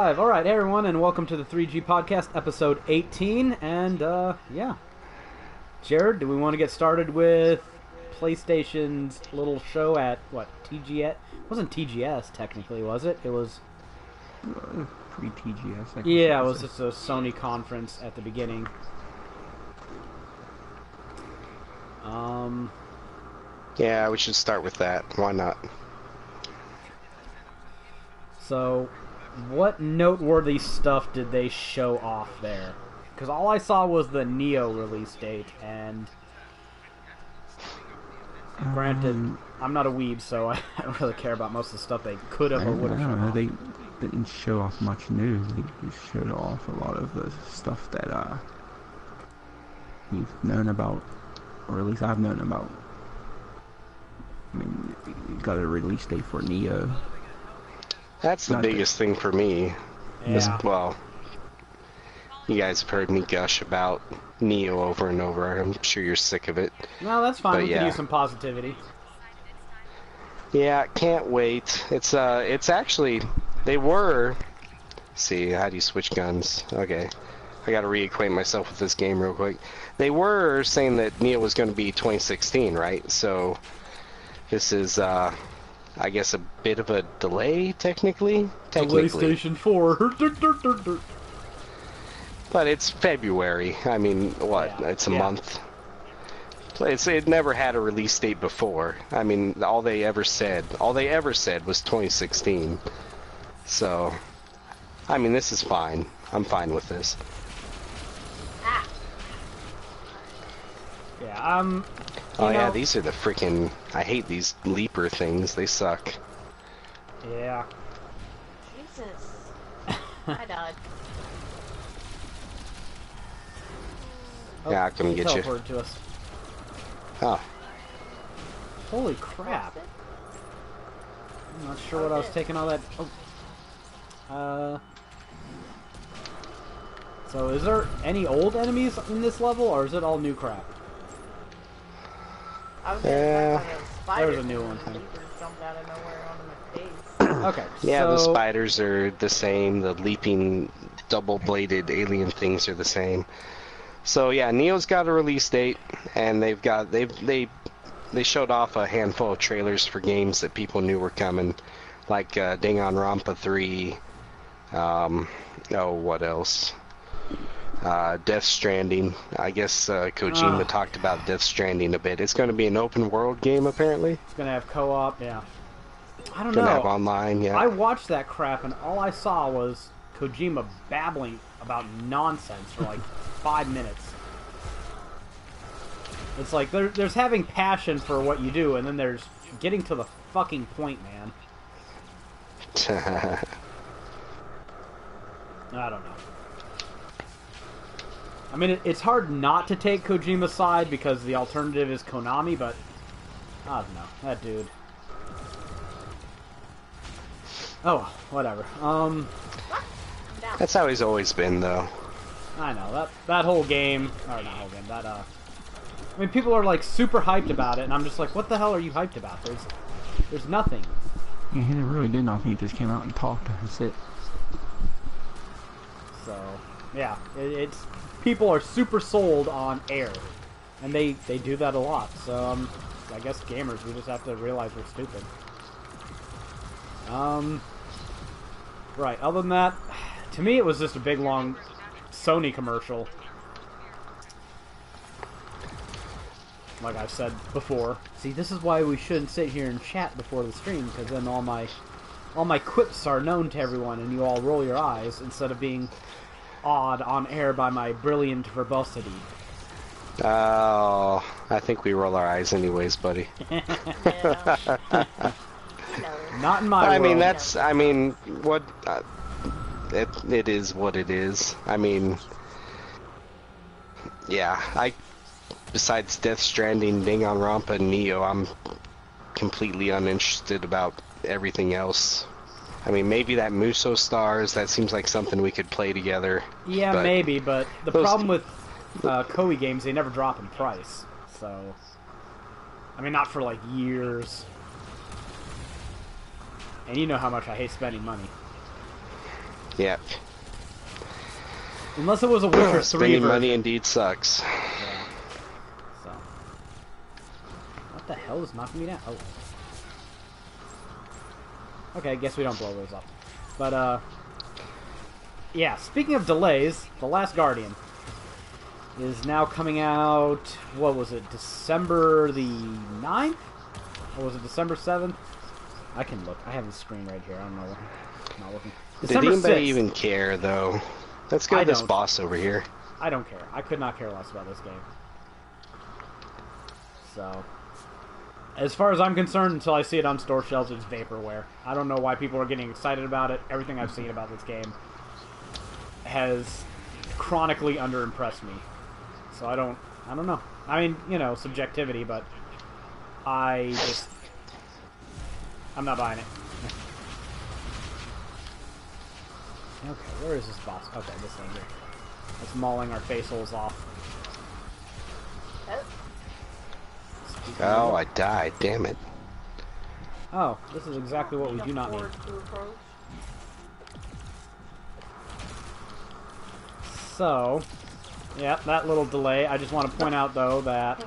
Alright, hey everyone, and welcome to the 3G Podcast, episode 18, and, yeah. Jared, do we want to get started with PlayStation's little show at, what, TGS? It wasn't TGS, technically, was it? It was... Pre-TGS, I guess. Yeah, it was just a Sony conference at the beginning. Yeah, we should start with that. Why not? So... what noteworthy stuff did they show off there? Because all I saw was the Neo release date, and granted, I'm not a weeb, so I don't really care about most of the stuff they could have or would have shown off. They didn't show off much news. They just showed off a lot of the stuff that we've known about, or at least I've known about. I mean, you got a release date for Neo. That's the biggest thing for me. Yeah. Well, you guys have heard me gush about Neo over and over. I'm sure you're sick of it. No, that's fine. But We yeah. can use some positivity. Yeah, can't wait. It's actually, they were... See, how do you switch guns? Okay. I gotta reacquaint myself with this game real quick. They were saying that Neo was going to be 2016, right? So, this is, I guess a bit of a delay, technically. PlayStation 4. But it's February. I mean, what? Yeah. It's a month. It never had a release date before. I mean, all they ever said was 2016. So, I mean, this is fine. I'm fine with this. Yeah, Oh yeah, know, these are the freaking... I hate these leaper things. They suck. yeah. Jesus. I died. Yeah, I'll come he get you. teleported to us. Oh. Holy crap. I'm not sure what I was taking all that... Oh. So is there any old enemies in this level, or is it all new crap? I was Yeah. There's a new one, too. Jumped out of nowhere onto my face. Okay, Yeah, so... the spiders are the same. The leaping, double-bladed alien things are the same. So yeah, Neo's got a release date, and they showed off a handful of trailers for games that people knew were coming, like Danganronpa 3. Oh, what else? Death Stranding. I guess Kojima talked about Death Stranding a bit. It's going to be an open world game, apparently. It's gonna have co-op, yeah. I don't Going to have know. online, yeah. I watched that crap, and all I saw was Kojima babbling about nonsense for like 5 minutes. It's like there's having passion for what you do, and then there's getting to the fucking point, man. I don't know. I mean, it's hard not to take Kojima's side because the alternative is Konami, but I don't know. That dude. Oh, whatever. That's how he's always been, though. I know that whole game, or not whole game. That I mean, people are like super hyped about it, and I'm just like, what the hell are you hyped about? There's nothing. Yeah, he really did nothing. He just came out and talked. That's it. So, yeah, it's people are super sold on air, and they do that a lot. So, I guess gamers, we just have to realize we're stupid. Right. Other than that, to me, it was just a big long Sony commercial. Like I've said before. See, this is why we shouldn't sit here and chat before the stream, because then all my quips are known to everyone, and you all roll your eyes instead of being awed on air by my brilliant verbosity. Oh, I think we roll our eyes anyways, buddy. Not in my I mean, world. what... it is what it is. I mean... Yeah, besides Death Stranding, Danganronpa, and Neo, I'm completely uninterested about everything else. I mean, maybe that Muso Stars, that seems like something we could play together. Yeah, but maybe, but the problem with Koei games, they never drop in price. So, I mean, not for like years. And you know how much I hate spending money. Yep. Unless it was a Witcher 3 Spending version. money indeed sucks. Yeah. So. What the hell is knocking me down? Oh. Okay, I guess we don't blow those up. But, yeah, speaking of delays, The Last Guardian is now coming out, what was it, December the 9th? Or was it December 7th? I can look. I have the screen right here. I don't know. I'm not looking. December Did anybody 6th. even care, though? Let's go I to this don't. boss over here. I don't care. I could not care less about this game. So, as far as I'm concerned, until I see it on store shelves, it's vaporware. I don't know why people are getting excited about it. Everything I've seen about this game has chronically underimpressed me. So I don't know. I mean, you know, subjectivity, but I'm not buying it. Okay, where is this boss? Okay, this thing here. It's mauling our face holes off. Oh, I died. Damn it. Oh, this is exactly what we do not need. So, yeah, that little delay. I just want to point out, though, that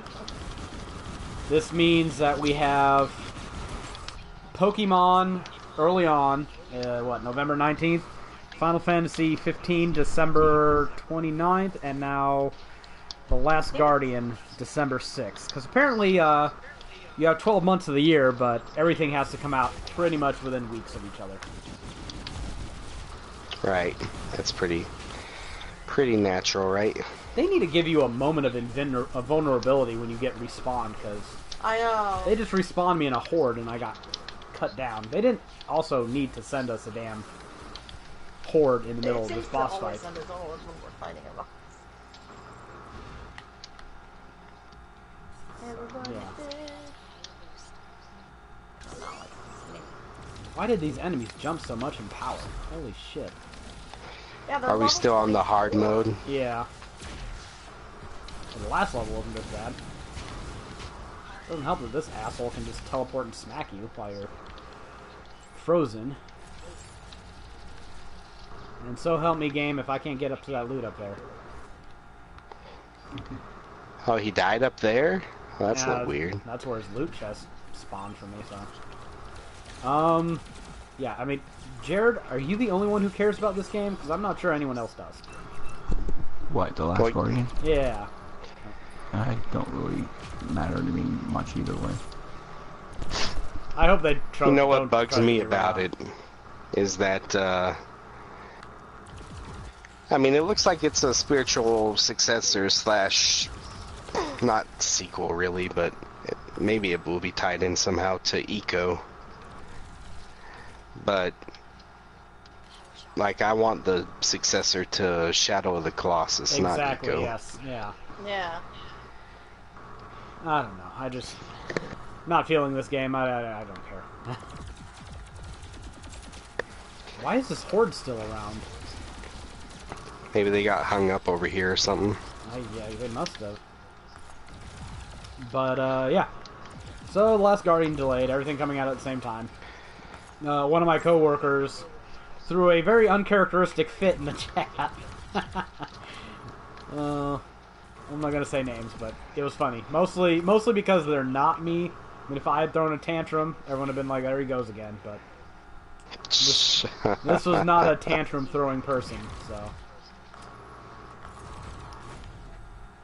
this means that we have Pokemon early on, November 19th, Final Fantasy 15, December 29th, and now The Last Guardian, December 6th. Because apparently, you have 12 months of the year, but everything has to come out pretty much within weeks of each other. Right. That's pretty natural, right? They need to give you a moment of vulnerability when you get respawned, because I know. they just respawned me in a horde and I got cut down. They didn't also need to send us a damn horde in the middle of this boss fight. Send us a horde when we're fighting a boss. Yeah. Why did these enemies jump so much in power? Holy shit. Yeah, Are we still on the hard mode? Yeah. The last level wasn't this bad. Doesn't help that this asshole can just teleport and smack you while you're frozen. And so help me, game, if I can't get up to that loot up there. Oh, he died up there? Well, that's Yeah, not weird. That's where his loot chest spawned for me, so. Yeah, I mean, Jared, are you the only one who cares about this game? Because I'm not sure anyone else does. What, The Last Guardian? Yeah. I don't really matter to me much either way. I hope they You know what bugs me about it is that, I mean, it looks like it's a spiritual successor slash, not sequel really, but maybe it will be tied in somehow to Eco. But, like, I want the successor to Shadow of the Colossus, not Exactly, Eco. yes, yeah. Yeah. I don't know, I just... Not feeling this game, I don't care. Why is this horde still around? Maybe they got hung up over here or something. Yeah, they must have. But, yeah. So, The Last Guardian delayed, everything coming out at the same time. One of my coworkers threw a very uncharacteristic fit in the chat. I'm not gonna say names, but it was funny. Mostly because they're not me. I mean, if I had thrown a tantrum, everyone would have been like, there he goes again, but... This was not a tantrum-throwing person, so...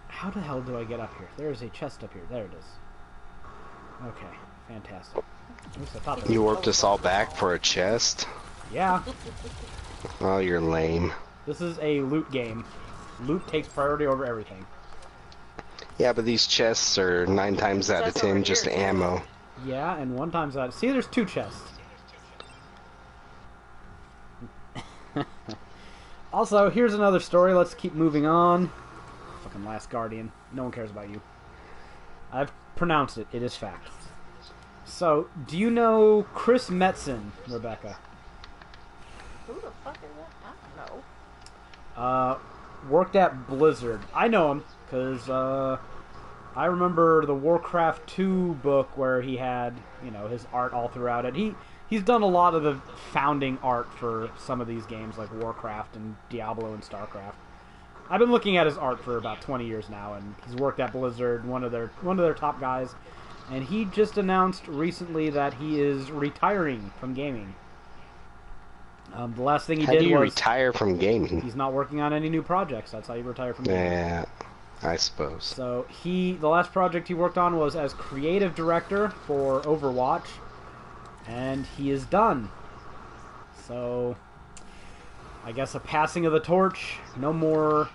How the hell do I get up here? There is a chest up here. There it is. Okay, fantastic. At least I thought there You was- warped us all back for a chest? Yeah, Oh, you're lame. this is a loot game. Loot takes priority over everything. Yeah, but these chests are 9 times out of Chests over 10 just here, too. ammo. Yeah, and one time's out. See, there's 2 chests. Also, here's another story. Let's keep moving on. Fucking Last Guardian. No one cares about you. I've pronounced it. It is fact. So, do you know Chris Metzen, Rebecca? Who the fuck is that? I don't know. Worked at Blizzard. I know him, because, I remember the Warcraft 2 book where he had, you know, his art all throughout it. He he's done a lot of the founding art for some of these games like Warcraft and Diablo and StarCraft. I've been looking at his art for about 20 years now, and he's worked at Blizzard, one of their top guys, and he just announced recently that he is retiring from gaming. The last thing he did was... How do you retire from gaming? He's not working on any new projects. That's how you retire from gaming. Yeah, I suppose. So the last project he worked on was as creative director for Overwatch, and he is done. So, I guess a passing of the torch. No more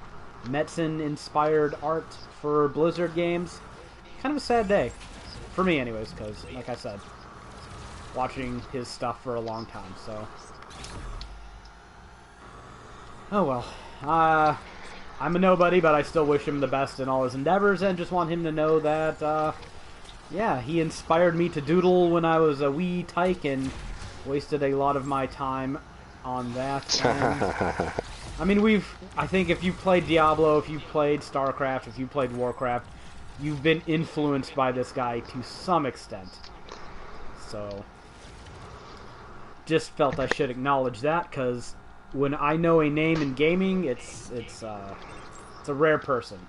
Metzen-inspired art for Blizzard games. Kind of a sad day. For me, anyways, because, like I said, watching his stuff for a long time, so... Oh well. I'm a nobody, but I still wish him the best in all his endeavors, and just want him to know that, yeah, he inspired me to doodle when I was a wee tyke, and wasted a lot of my time on that. And, I mean, I think if you've played Diablo, if you've played StarCraft, if you've played Warcraft, you've been influenced by this guy to some extent. So, just felt I should acknowledge that, because when I know a name in gaming, it's a rare person.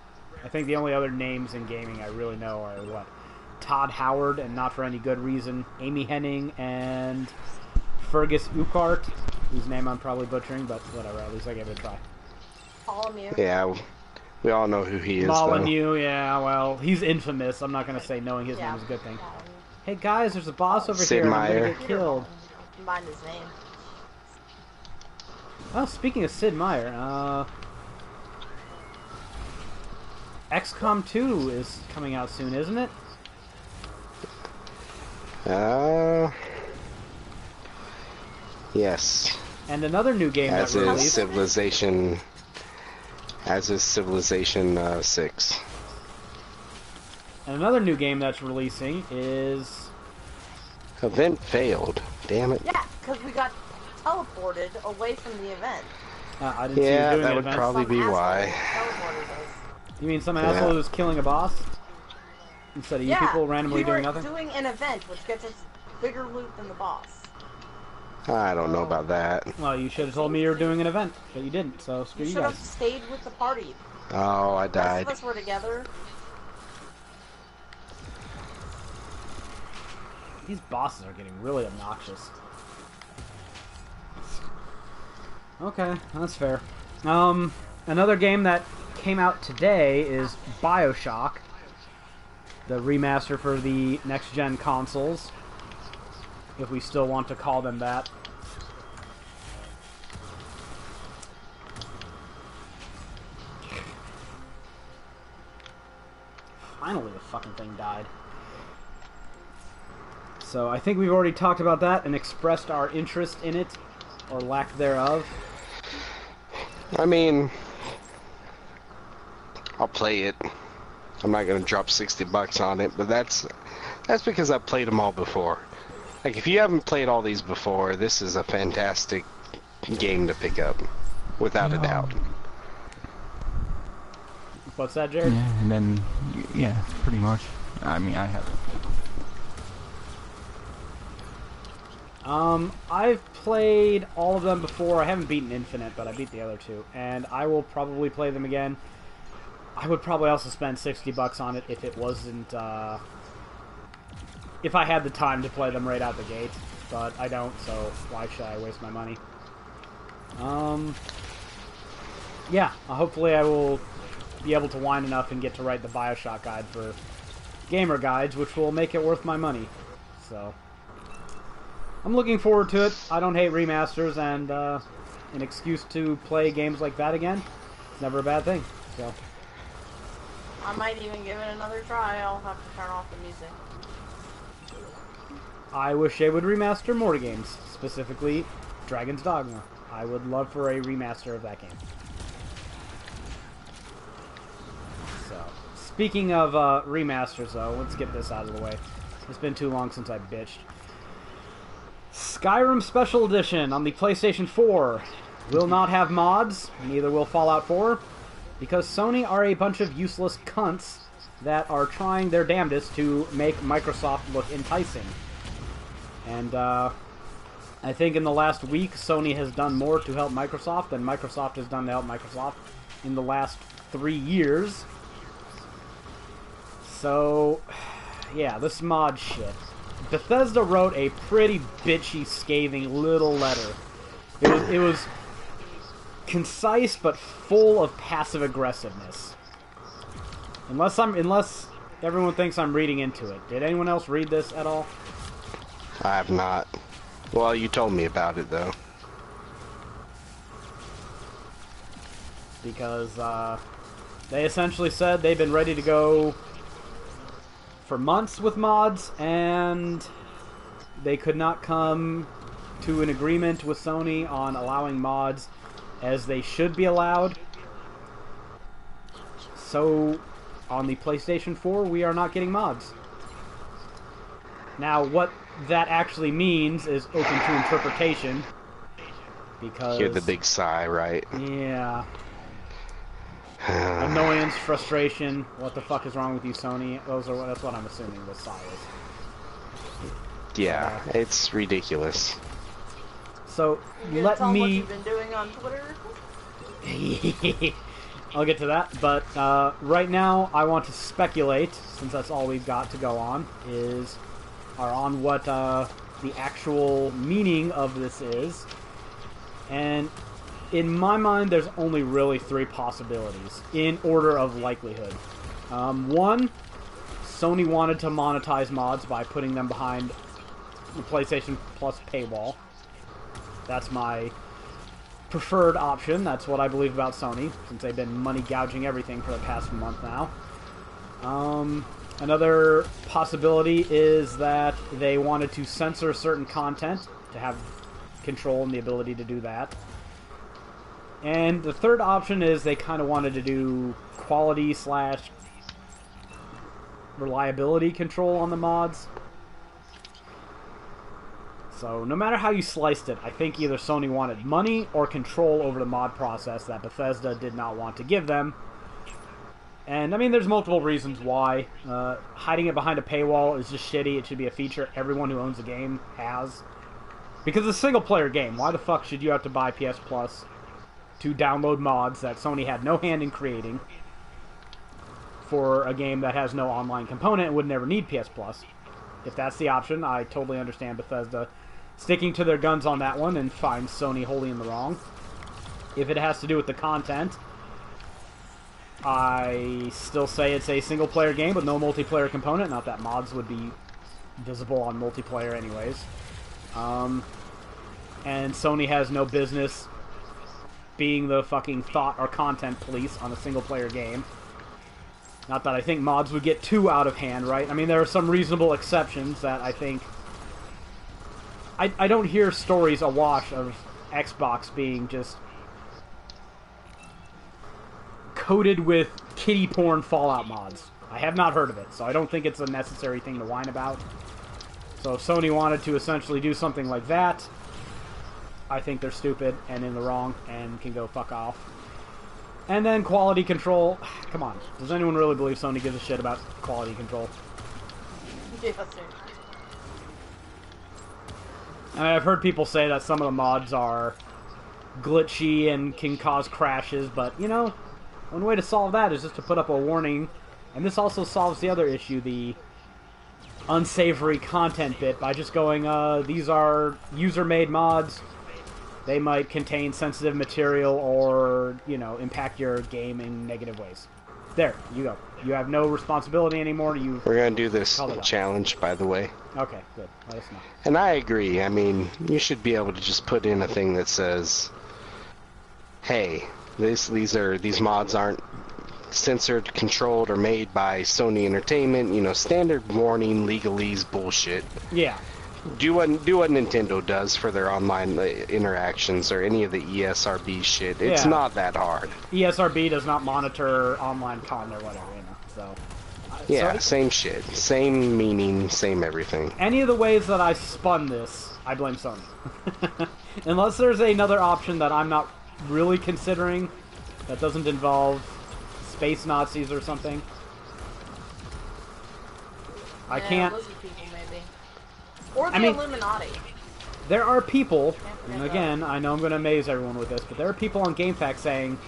I think the only other names in gaming I really know are, what, Todd Howard, and not for any good reason, Amy Henning, and Fergus Ukart, whose name I'm probably butchering, but whatever, at least I gave it a try. Molyneux. Yeah, we all know who he is, Molyneux, yeah, well, he's infamous. I'm not going to say knowing his name is a good thing. Hey guys, there's a boss over Sid here, Meier. I'm going to get killed. Mind his name. Well, speaking of Sid Meier, XCOM 2 is coming out soon, isn't it? Yes. And another new game as that is released. Civilization. As is Civilization 6. And another new game that's releasing is... Event failed. Damn it. Yeah, because we got teleported away from the event. I didn't see you Yeah, doing that an would event. probably Some be asshole why. teleported us. You mean some asshole who's killing a boss? Instead of you people randomly doing nothing? doing an event which gets us bigger loot than the boss. I don't know about that. Well, you should have told me you were doing an event, but you didn't, so screw You you should have guys. stayed with the party. Oh, I The rest died. of us were together. These bosses are getting really obnoxious. Okay, that's fair. Another game that came out today is BioShock, the remaster for the next-gen consoles, if we still want to call them that. Finally, the fucking thing died. So I think we've already talked about that and expressed our interest in it, or lack thereof. I mean, I'll play it. I'm not gonna drop $60 on it, but that's because I've played them all before. Like, if you haven't played all these before, this is a fantastic game to pick up, without a doubt. What's that, Jared? Yeah, and then, yeah, pretty much. I mean, I have. I've played all of them before. I haven't beaten Infinite, but I beat the other two, and I will probably play them again. I would probably also spend $60 on it if it wasn't, if I had the time to play them right out the gate, but I don't, so why should I waste my money? Yeah, hopefully I will be able to whine enough and get to write the BioShock guide for Gamer Guides, which will make it worth my money, so... I'm looking forward to it. I don't hate remasters, and an excuse to play games like that again, it's never a bad thing, so... I might even give it another try. I'll have to turn off the music. I wish they would remaster more games, specifically Dragon's Dogma. I would love for a remaster of that game. So, speaking of remasters, though, let's get this out of the way. It's been too long since I bitched. Skyrim Special Edition on the PlayStation 4 will not have mods, neither will Fallout 4, because Sony are a bunch of useless cunts that are trying their damnedest to make Microsoft look enticing. And, I think in the last week, Sony has done more to help Microsoft than Microsoft has done to help Microsoft in the last 3 years. So, yeah, this mod shit. Bethesda wrote a pretty bitchy, scathing little letter. It was concise but full of passive aggressiveness. Unless everyone thinks I'm reading into it. Did anyone else read this at all? I have not. Well, you told me about it, though. Because they essentially said they've been ready to go for months with mods, and they could not come to an agreement with Sony on allowing mods as they should be allowed. So, on the PlayStation 4, we are not getting mods. Now, what that actually means is open to interpretation, because... Hear the big sigh, right? Yeah. Annoyance, frustration, what the fuck is wrong with you, Sony? That's what I'm assuming the sigh is. Yeah, it's ridiculous. So, You let tell 'em what me... you've been doing on Twitter? I'll get to that, but right now I want to speculate, since that's all we've got to go on, on what the actual meaning of this is. And in my mind, there's only really 3 possibilities, in order of likelihood. 1, Sony wanted to monetize mods by putting them behind the PlayStation Plus paywall. That's my preferred option. That's what I believe about Sony, since they've been money gouging everything for the past month now. Another possibility is that they wanted to censor certain content to have control and the ability to do that. And the third option is they kind of wanted to do quality / reliability control on the mods. So no matter how you sliced it, I think either Sony wanted money or control over the mod process that Bethesda did not want to give them. And I mean, there's multiple reasons why. Hiding it behind a paywall is just shitty. It should be a feature everyone who owns the game has. Because it's a single-player game. Why the fuck should you have to buy PS Plus to download mods that Sony had no hand in creating for a game that has no online component and would never need PS Plus? If that's the option, I totally understand Bethesda sticking to their guns on that one and find Sony wholly in the wrong. If it has to do with the content, I still say it's a single-player game with no multiplayer component. Not that mods would be visible on multiplayer anyways. And Sony has no business being the fucking thought or content police on a single-player game. Not that I think mods would get too out of hand, right? I mean, there are some reasonable exceptions that I think... I don't hear stories awash of Xbox being just coated with kiddie porn Fallout mods. I have not heard of it, so I don't think it's a necessary thing to whine about. So if Sony wanted to essentially do something like that, I think they're stupid and in the wrong and can go fuck off. And then quality control. Come on. Does anyone really believe Sony gives a shit about quality control? Yeah, seriously. I mean, I've heard people say that some of the mods are glitchy and can cause crashes, but, you know, one way to solve that is just to put up a warning. And this also solves the other issue, the unsavory content bit, by just going, these are user-made mods. They might contain sensitive material or, you know, impact your game in negative ways. There, you go. You have no responsibility anymore. We're going to do this challenge, by the way. Okay, good. Let us know. And I agree. I mean, you should be able to just put in a thing that says, hey, these mods aren't censored, controlled, or made by Sony Entertainment. You know, standard warning, legalese bullshit. Yeah. Do what Nintendo does for their online interactions or any of the ESRB shit. It's not that hard. ESRB does not monitor online content or whatever, you know. So. Yeah, same shit, same meaning, same everything. Any of the ways that I spun this, I blame Sony. Unless there's another option that I'm not really considering that doesn't involve space Nazis or something. I can't. Lizard people, maybe. Or the Illuminati. there are people, and again, I know I'm going to amaze everyone with this, but there are people on GameFAQs saying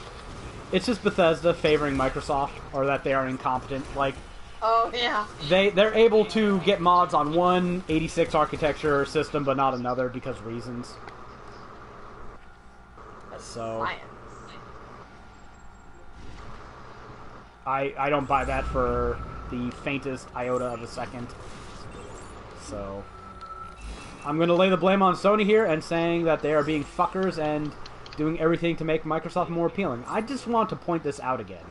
it's just Bethesda favoring Microsoft, or that they are incompetent. Like, Oh, yeah. they're able to get mods on one 86 architecture system, but not another because reasons. That's So science. I don't buy that for the faintest iota of a second. So I'm going to lay the blame on Sony here and saying that they are being fuckers and doing everything to make Microsoft more appealing. I just want to point this out again.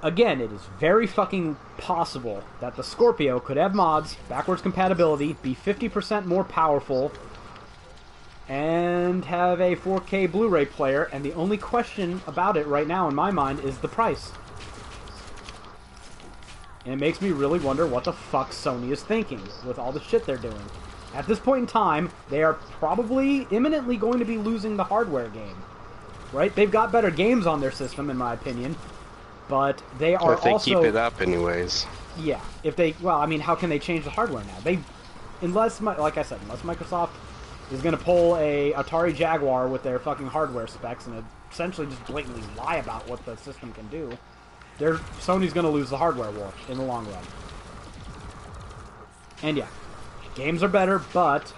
Again, it is very fucking possible that the Scorpio could have mods, backwards compatibility, be 50% more powerful, and have a 4K Blu-ray player, and the only question about it right now in my mind is the price. And it makes me really wonder what the fuck Sony is thinking with all the shit they're doing. At this point in time, they are probably imminently going to be losing the hardware game. Right? They've got better games on their system, in my opinion, but they are If they also... keep it up anyways. Yeah, if they... Well, I mean, how can they change the hardware now? Unless, like I said, unless Microsoft is going to pull a Atari Jaguar with their fucking hardware specs and essentially just blatantly lie about what the system can do, Sony's going to lose the hardware war in the long run. And yeah, games are better, but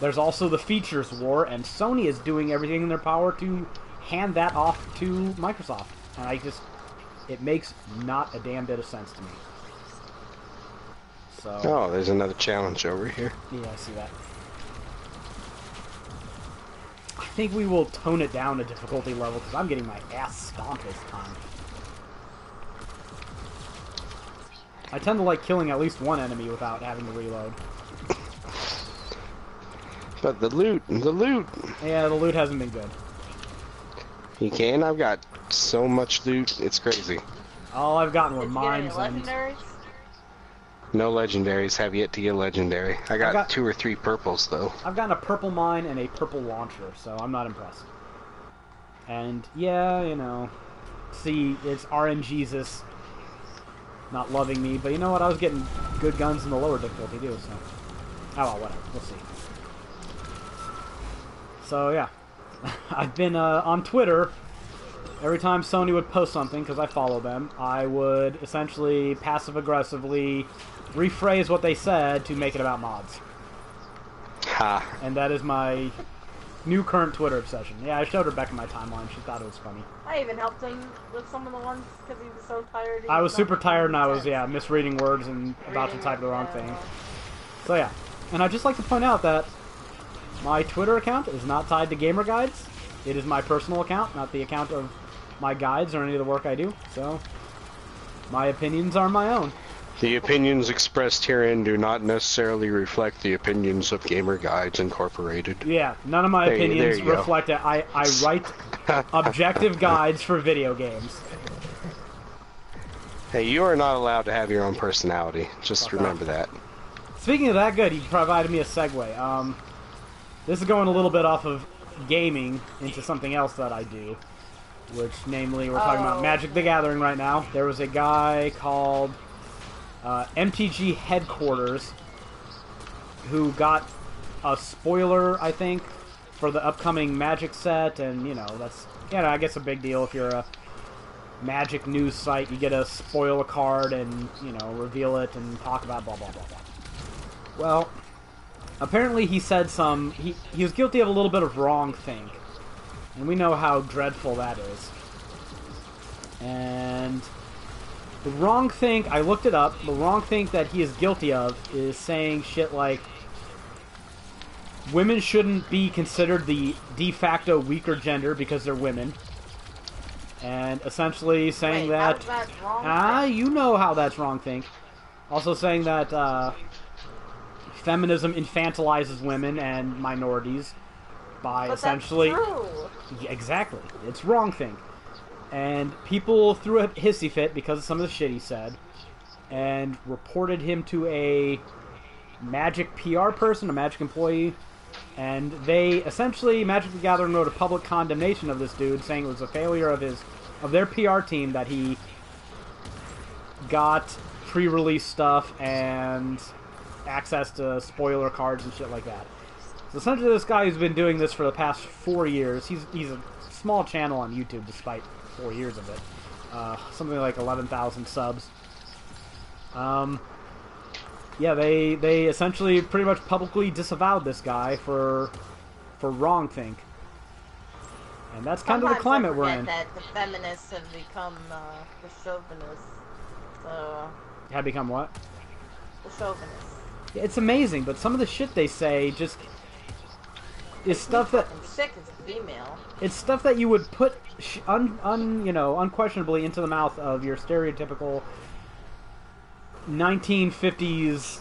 there's also the features war, and Sony is doing everything in their power to hand that off to Microsoft. And it makes not a damn bit of sense to me. So. Oh, there's another challenge over here. Yeah, I see that. I think we will tone it down a difficulty level, because I'm getting my ass stomped this time. I tend to like killing at least one enemy without having to reload. But the loot! Yeah, the loot hasn't been good. You can? I've got so much loot, it's crazy. All I've gotten were Did you get any mines and... legendaries? No legendaries, have yet to get a legendary. I got 2 or 3 purples, though. I've gotten a purple mine and a purple launcher, so I'm not impressed. And, yeah, you know... See, it's RNGesus not loving me, but you know what? I was getting good guns in the lower difficulty, too, so... Oh, well, whatever. We'll see. So, yeah. I've been, on Twitter... Every time Sony would post something, because I follow them, I would essentially passive-aggressively rephrase what they said to make it about mods. Ha. And that is my new current Twitter obsession. Yeah, I showed Rebecca my timeline. She thought it was funny. I even helped him with some of the ones because he was so tired. I was super tired and I was, misreading words and about to type the wrong thing. So, yeah. And I'd just like to point out that my Twitter account is not tied to Gamer Guides. It is my personal account, not the account of my guides or any of the work I do. So, my opinions are my own. The opinions expressed herein do not necessarily reflect the opinions of Gamer Guides Incorporated. Yeah, none of my opinions reflect it. I write objective guides for video games. Hey, you are not allowed to have your own personality. Just remember that. Speaking of that, good, you provided me a segue. This is going a little bit off of gaming into something else that I do. Which, namely, we're talking about Magic the Gathering right now. There was a guy called MTG Headquarters who got a spoiler, I think, for the upcoming Magic set, and, you know, that's, I guess a big deal if you're a Magic news site. You get to spoil a card and, you know, reveal it and talk about blah, blah, blah, blah. Well, apparently he said he was guilty of a little bit of wrongthink. And we know how dreadful that is. And the wrongthink, I looked it up, the wrongthink that he is guilty of is saying shit like women shouldn't be considered the de facto weaker gender because they're women. And essentially saying that... How's that wrong? You know how that's wrongthink. Also saying that feminism infantilizes women and minorities. By essentially, that's true. Yeah, exactly, it's wrongthink, and people threw a hissy fit because of some of the shit he said, and reported him to a Magic PR person, a Magic employee, and they essentially Magic the Gathering wrote a public condemnation of this dude, saying it was a failure of their PR team that he got pre-release stuff and access to spoiler cards and shit like that. So essentially, this guy who's been doing this for the past 4 years, he's a small channel on YouTube despite 4 years of it. Something like 11,000 subs. Yeah, they essentially pretty much publicly disavowed this guy for wrongthink. And that's kind of the climate we're in. That the feminists have become the chauvinists. So. Have become what? The chauvinists. Yeah, it's amazing, but some of the shit they say just is stuff that. Sick as a female. It's stuff that you would put unquestionably into the mouth of your stereotypical 1950s,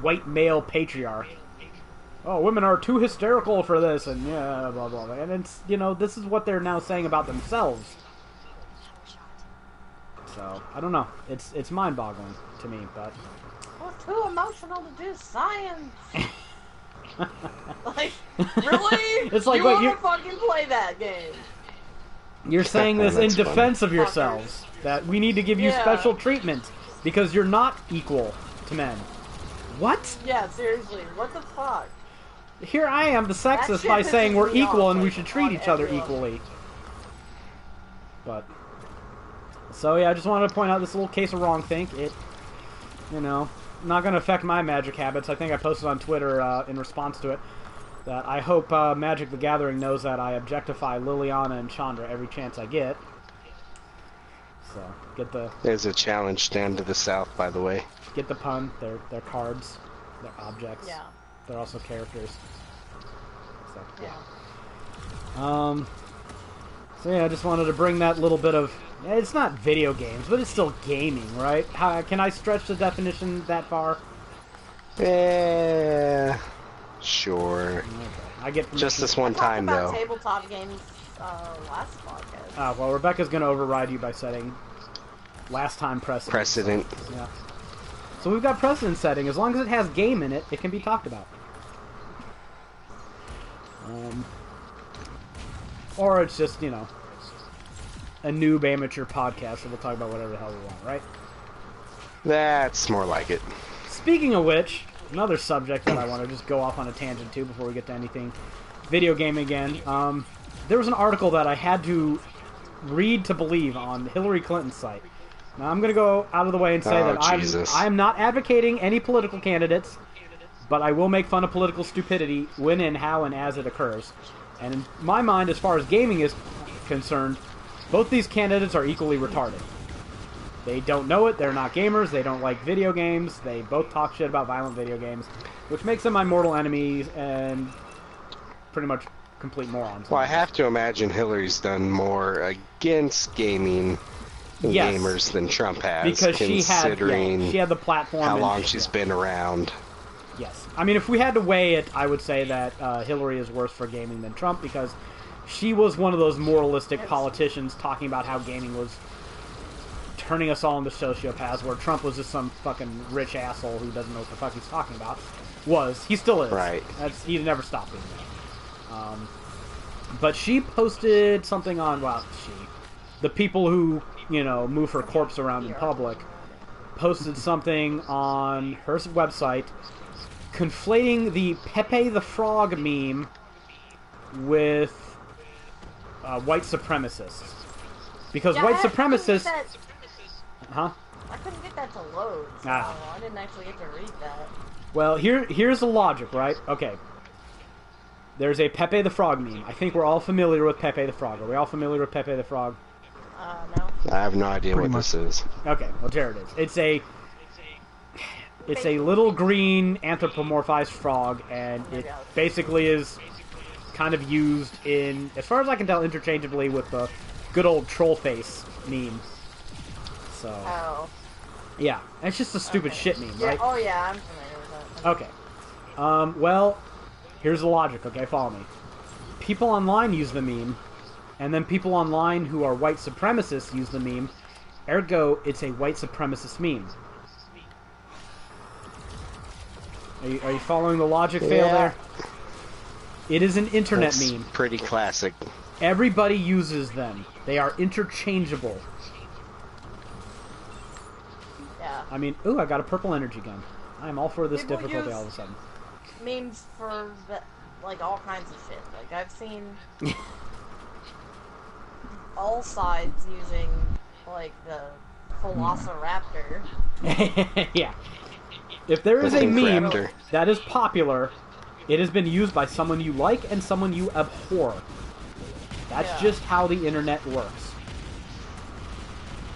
white male patriarch. Oh, women are too hysterical for this, and yeah, blah, blah, blah. And it's, this is what they're now saying about themselves. So, I don't know. It's mind-boggling to me, but... We're too emotional to do science! Like, really? It's like, you want to fucking play that game? You're saying this in defense of yourselves. That we need to give you special treatment because you're not equal to men. What? Yeah, seriously. What the fuck? Here I am, the sexist, by saying we're equal and we should treat each other equally. But... So yeah, I just wanted to point out this little case of wrongthink. It, not going to affect my magic habits. I think I posted on Twitter in response to it that I hope Magic the Gathering knows that I objectify Liliana and Chandra every chance I get. So, get the... There's a challenge stand to the south, by the way. Get the pun. They're cards. They're objects. Yeah. They're also characters. So, yeah. So yeah, I just wanted to bring that little bit of... It's not video games, but it's still gaming, right? Can I stretch the definition that far? Yeah, sure. Okay. I get just this one time, though. though. Tabletop games last podcast. Well, Rebecca's going to override you by setting last time precedent. Yeah. So we've got precedent setting. As long as it has game in it, it can be talked about. Or it's just, a noob amateur podcast, so we'll talk about whatever the hell we want, right? That's more like it. Speaking of which, another subject that I want to just go off on a tangent to before we get to anything video game again. There was an article that I had to read to believe on Hillary Clinton's site. Now, I'm going to go out of the way and say that I'm not advocating any political candidates, but I will make fun of political stupidity when and how and as it occurs. And in my mind, as far as gaming is concerned, both these candidates are equally retarded. They don't know it, they're not gamers, they don't like video games, they both talk shit about violent video games, which makes them my mortal enemies and pretty much complete morons. Well, I have to imagine Hillary's done more against gaming and gamers than Trump has, because considering she had the platform how long she's been around. Yes. I mean, if we had to weigh it, I would say that Hillary is worse for gaming than Trump, because she was one of those moralistic politicians talking about how gaming was turning us all into sociopaths, where Trump was just some fucking rich asshole who doesn't know what the fuck he's talking about. He still is. Right. He never stopped being that. But she posted something on, the people who, move her corpse around in public, posted something on her website conflating the Pepe the Frog meme with white supremacists. Because white supremacists... Huh? I couldn't get that to load, so I didn't actually get to read that. Well, here's the logic, right? Okay. There's a Pepe the Frog meme. I think we're all familiar with Pepe the Frog. Are we all familiar with Pepe the Frog? No. I have no idea what this is. Okay, well, there it is. It's a little green anthropomorphized frog, and it basically is kind of used in, as far as I can tell, interchangeably with the good old troll face meme. So, yeah, it's just a stupid shit meme, right? Oh yeah, I'm familiar with that. Okay. Well, here's the logic, okay? Follow me. People online use the meme, and then people online who are white supremacists use the meme. Ergo, it's a white supremacist meme. Are you following the logic fail there? It is an internet meme. Pretty classic. Everybody uses them. They are interchangeable. Yeah. I mean, ooh, I got a purple energy gun. I'm all for this People difficulty use all of a sudden. memes for like all kinds of shit. Like I've seen all sides using like the Velociraptor. Yeah. If there is The a Think meme Raptor. that is popular, it has been used by someone you like and someone you abhor. That's Yeah. just how the internet works.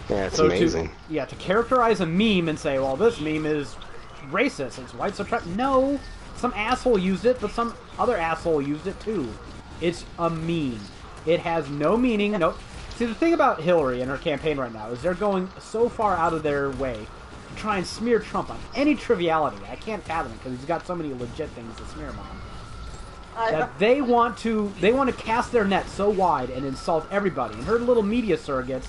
Yeah, it's So amazing. to characterize a meme and say, well, this meme is racist, it's white supremacist. No, some asshole used it, but some other asshole used it too. It's a meme. It has no meaning. No. See, the thing about Hillary and her campaign right now is they're going so far out of their way to try and smear Trump on any triviality. I can't fathom it because he's got so many legit things to smear him on. That they want to cast their net so wide and insult everybody. And her little media surrogates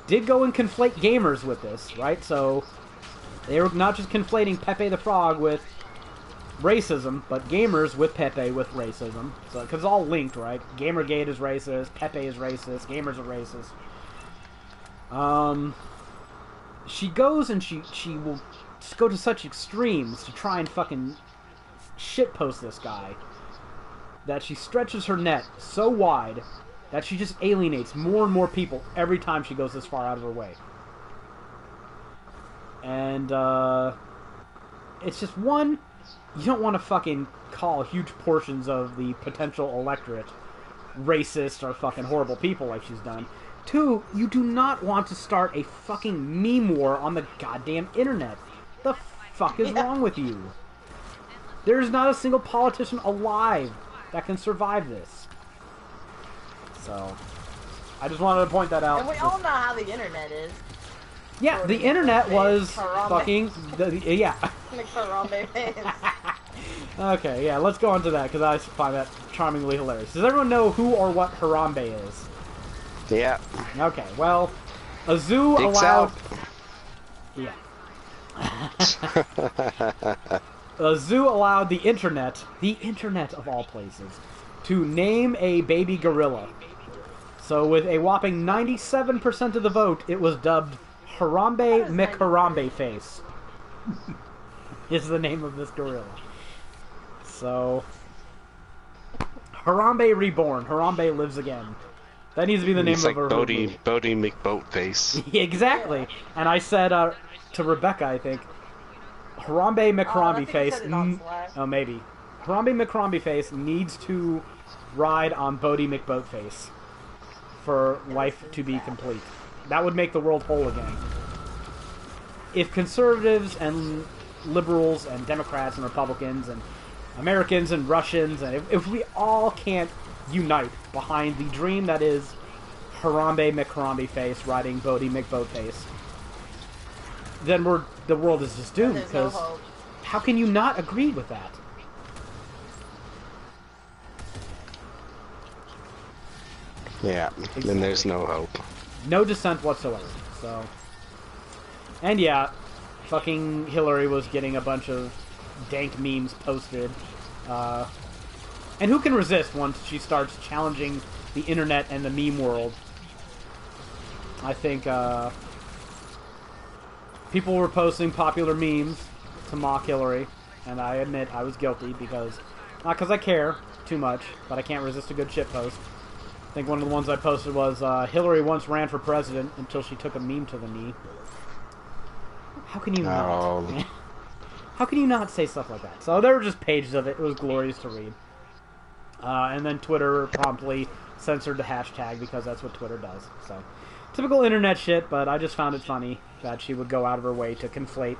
did go and conflate gamers with this, right? So they were not just conflating Pepe the Frog with racism, but gamers with Pepe with racism. So because it's all linked, right? Gamergate is racist, Pepe is racist, gamers are racist. She goes and she will just go to such extremes to try and fucking shitpost this guy that she stretches her net so wide that she just alienates more and more people every time she goes this far out of her way. And, it's just, one, you don't want to fucking call huge portions of the potential electorate racist or fucking horrible people like she's done. Two, you do not want to start a fucking meme war on the goddamn internet. The fuck is wrong with you? There's not a single politician alive that can survive this. So, I just wanted to point that out. And we all know how the internet is. Yeah, the internet was Harambe. fucking... yeah. Like Harambe fans. Okay, yeah, let's go on to that, because I find that charmingly hilarious. Does everyone know who or what Harambe is? Yeah. Okay, well, a zoo Dicks allowed... out. Yeah. A zoo allowed the internet of all places, to name a baby gorilla. So with a whopping 97% of the vote, it was dubbed Harambe McHarambe Face. Is the name of this gorilla. So, Harambe Reborn. Harambe lives again. That needs to be the name It's of like her Bodie movie. McBoatface. Exactly. And I said to Rebecca, I think, Harambe McHarambe Face. Oh, maybe. Harambe McHarambe Face needs to ride on Bodie McBoatface for life to be complete. That would make the world whole again. If conservatives and liberals and Democrats and Republicans and Americans and Russians, and if we all can't unite behind the dream that is Harambe McHarambe Face riding Bodie McBoatface, then the world is just doomed, because how can you not agree with that? Yeah, then there's no hope. No dissent whatsoever. So, and yeah, fucking Hillary was getting a bunch of dank memes posted. And who can resist once she starts challenging the internet and the meme world? I think people were posting popular memes to mock Hillary, and I admit I was guilty because, not because I care too much, but I can't resist a good shitpost. I think one of the ones I posted was, Hillary once ran for president until she took a meme to the knee. How can you not? How can you not say stuff like that? So there were just pages of it. It was glorious to read. And then Twitter promptly censored the hashtag because that's what Twitter does. So, typical internet shit, but I just found it funny that she would go out of her way to conflate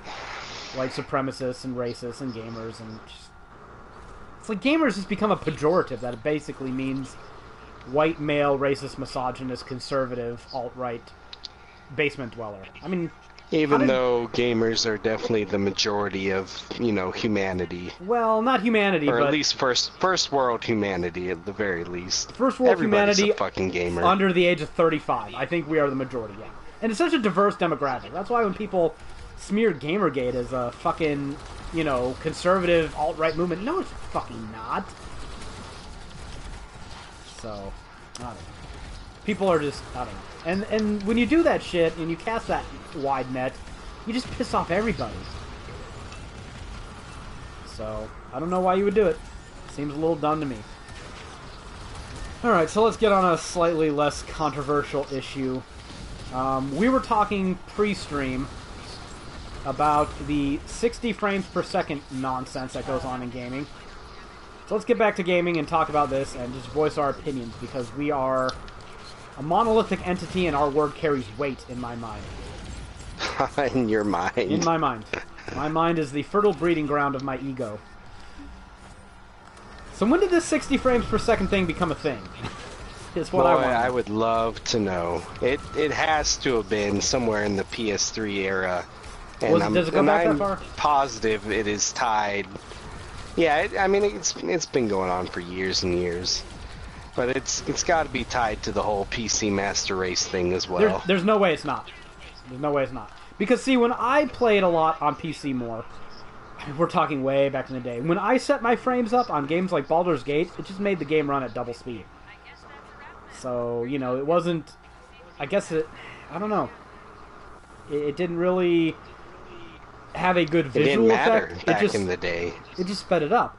white supremacists and racists and gamers. And just, it's like gamers just become a pejorative that it basically means white, male, racist, misogynist, conservative, alt-right basement dweller. I mean... Even though gamers are definitely the majority of, humanity. Well, not humanity, or but... at least first world humanity, at the very least. First world Everybody's humanity a fucking gamer. under the age of 35. I think we are the majority, yeah. And it's such a diverse demographic. That's why when people smear Gamergate as a fucking, conservative alt-right movement, no, it's fucking not. So, I don't know. People are just, I don't know. And when you do that shit, and you cast that wide net, You just piss off everybody. So, I don't know why you would do it. Seems a little dumb to me. Alright, so let's get on a slightly less controversial issue. We were talking pre-stream about the 60 frames per second nonsense that goes on in gaming. So let's get back to gaming and talk about this and just voice our opinions, because we are a monolithic entity and our word carries weight in my mind. In your mind. In my mind. My mind is the fertile breeding ground of my ego. So when did this 60 frames per second thing become a thing? Is what I want. I would love to know. It has to have been somewhere in the PS3 era. And does it go back that far? Positive it is tied. Yeah, I mean it's been going on for years and years. But it's got to be tied to the whole PC Master Race thing as well. There's no way it's not. There's no way it's not. Because, see, when I played a lot on PC more, we're talking way back in the day, when I set my frames up on games like Baldur's Gate, it just made the game run at double speed. So, you know, it wasn't... I guess it... I don't know. It didn't really have a good visual effect. It didn't matter back in the day. It just sped it up.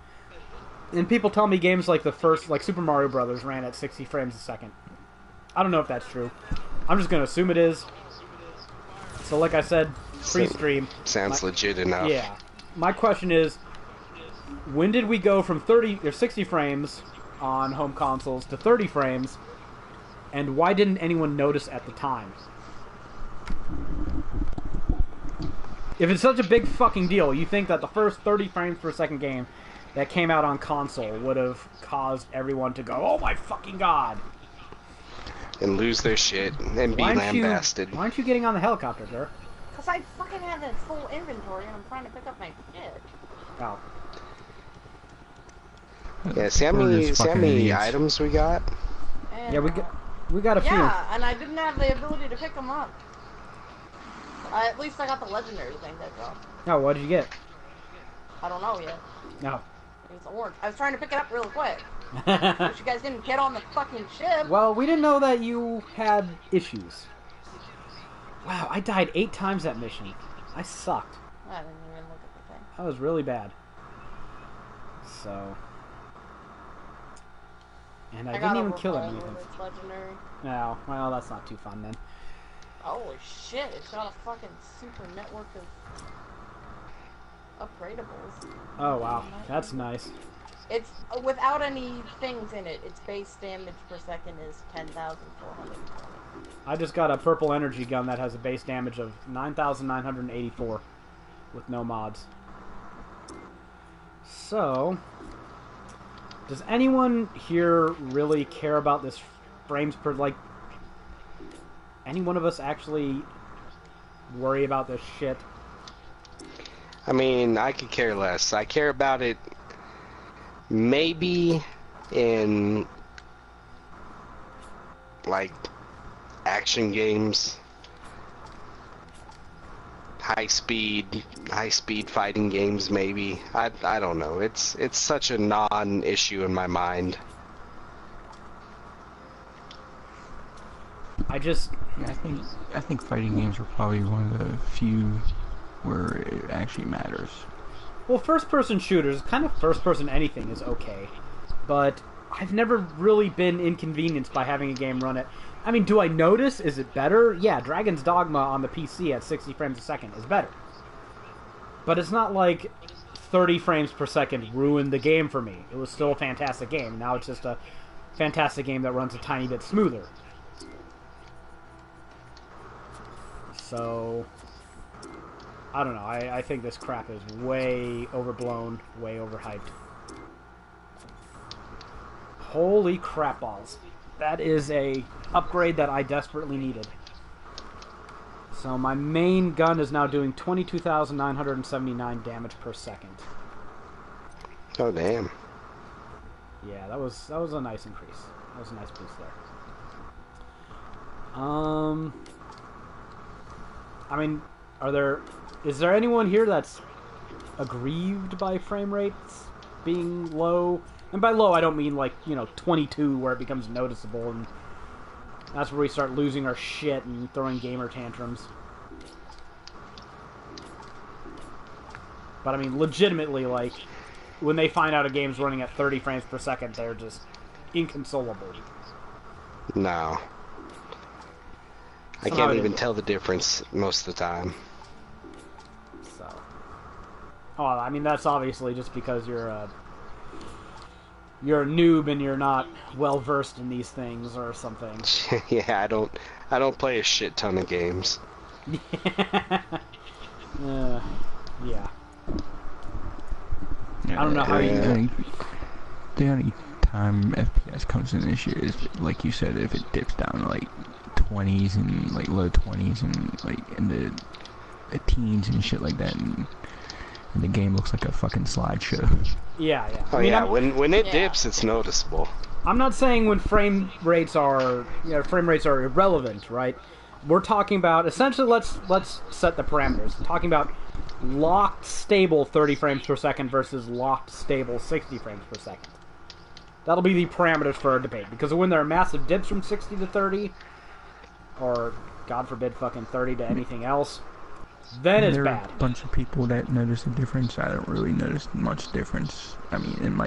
And people tell me games like like Super Mario Brothers ran at 60 frames a second. I don't know if that's true. I'm just going to assume it is. So like I said, pre-stream... Sounds legit enough. Yeah. My question is, when did we go from 60 frames on home consoles to 30 frames, and why didn't anyone notice at the time? If it's such a big fucking deal, you think that the first 30 frames per second game that came out on console would have caused everyone to go, oh my fucking god! And lose their shit and be lambasted. Why aren't you getting on the helicopter, girl? Because I fucking have a full inventory and I'm trying to pick up my shit. Oh. Yeah, see how many items we got? And, Yeah, we got a few. Yeah, and I didn't have the ability to pick them up. At least I got the legendary thing, that's all. Oh, what did you get? I don't know yet. No. It's orange. I was trying to pick it up real quick. Wish you guys didn't get on the fucking ship. Well, we didn't know that you had issues. Wow, I died 8 times that mission. I sucked. I didn't even look at the thing. That was really bad. So... And I didn't even kill anything. It's legendary. No, well, that's not too fun then. Holy shit, it's got a fucking super network of upgradables. Oh wow, that's nice. It's without any things in it. Its base damage per second is 10,420. I just got a purple energy gun that has a base damage of 9,984 with no mods. So, does anyone here really care about this frames per, like, any one of us actually worry about this shit? I mean, I could care less. I care about it maybe in, like, action games, high speed fighting games maybe. I don't know. It's such a non-issue in my mind. Yeah, I think fighting games are probably one of the few where it actually matters. Well, first-person shooters, kind of first-person anything is okay, but I've never really been inconvenienced by having a game run it. I mean, do I notice? Is it better? Yeah, Dragon's Dogma on the PC at 60 frames a second is better. But it's not like 30 frames per second ruined the game for me. It was still a fantastic game. Now it's just a fantastic game that runs a tiny bit smoother. So, I don't know. I think this crap is way overblown, way overhyped. Holy crap balls. That is a upgrade that I desperately needed. So my main gun is now doing 22,979 damage per second. Oh damn. Yeah, that was a nice increase. That was a nice boost there. I mean, is there anyone here that's aggrieved by frame rates being low? And by low, I don't mean like, 22 where it becomes noticeable and that's where we start losing our shit and throwing gamer tantrums. But I mean, legitimately, like, when they find out a game's running at 30 frames per second, they're just inconsolable. No. I can't even tell the difference most of the time. So. Oh, I mean, that's obviously just because you're a noob and you're not well versed in these things or something. Yeah, I don't play a shit ton of games. Yeah. I don't know how you... The only time FPS comes in this year is, like you said, if it dips down to like 20s and like low 20s and like in the teens and shit like that, and the game looks like a fucking slideshow. Yeah. Oh, I mean, yeah, when it dips, it's noticeable. I'm not saying when frame rates are irrelevant, right? We're talking about, essentially, let's set the parameters. We're talking about locked stable 30 frames per second versus locked stable 60 frames per second. That'll be the parameters for our debate, because when there are massive dips from 60 to 30, or God forbid fucking 30 to anything else, then it's bad. There are a bunch of people that notice a difference. I don't really notice much difference. I mean,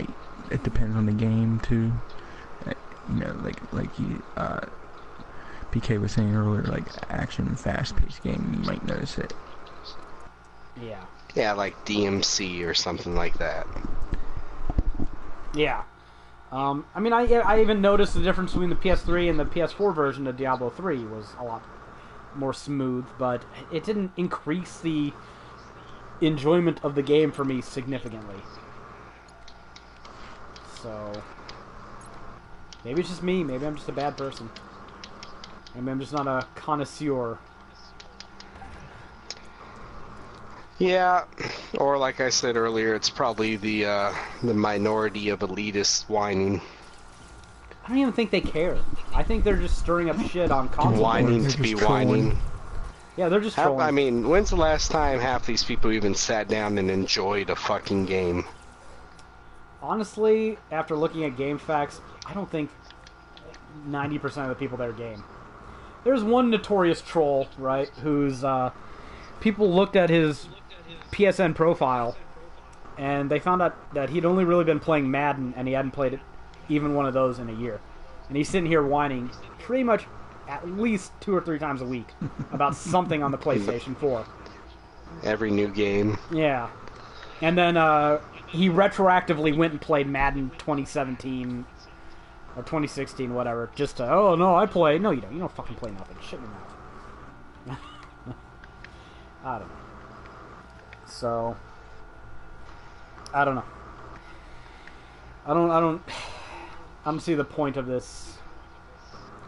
it depends on the game too. You know, like PK was saying earlier, like action, fast-paced game, you might notice it. Yeah. Yeah, like DMC or something like that. Yeah. I mean, I even noticed the difference between the PS3 and the PS4 version of Diablo 3 was a lot more smooth, but it didn't increase the enjoyment of the game for me significantly. So, maybe it's just me. Maybe I'm just a bad person. Maybe I'm just not a connoisseur. Yeah, or like I said earlier, it's probably the minority of elitists whining. I don't even think they care. I think they're just stirring up shit on console. Whining to be whining. Yeah, they're just trolling. I mean, when's the last time half these people even sat down and enjoyed a fucking game? Honestly, after looking at GameFAQs, I don't think 90% of the people there game. There's one notorious troll, right, who's, people looked at his PSN profile, and they found out that he'd only really been playing Madden, and he hadn't played it, even one of those in a year. And he's sitting here whining pretty much at least 2 or 3 times a week about something on the PlayStation 4. Every new game. Yeah. And then he retroactively went and played Madden 2017 or 2016, whatever, just to, oh, no, I play. No, you don't. You don't fucking play nothing. Shut your mouth. I don't know. So, I don't know. I don't see the point of this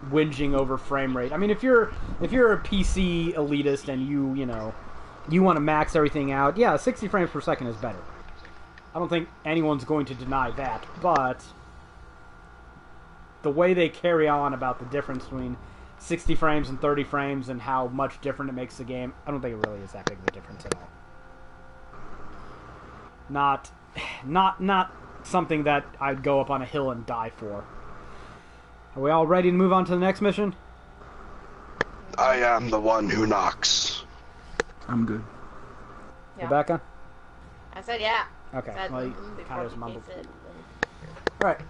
whinging over frame rate. I mean, if you're a PC elitist and you want to max everything out, yeah, 60 frames per second is better. I don't think anyone's going to deny that, but the way they carry on about the difference between 60 frames and 30 frames and how much different it makes the game, I don't think it really is that big of a difference at all. Not something that I'd go up on a hill and die for. Are we all ready to move on to the next mission? I am the one who knocks. I'm good. Yeah. Rebecca? I said yeah. Okay. Well, you kind of just mumbled. It. Alright,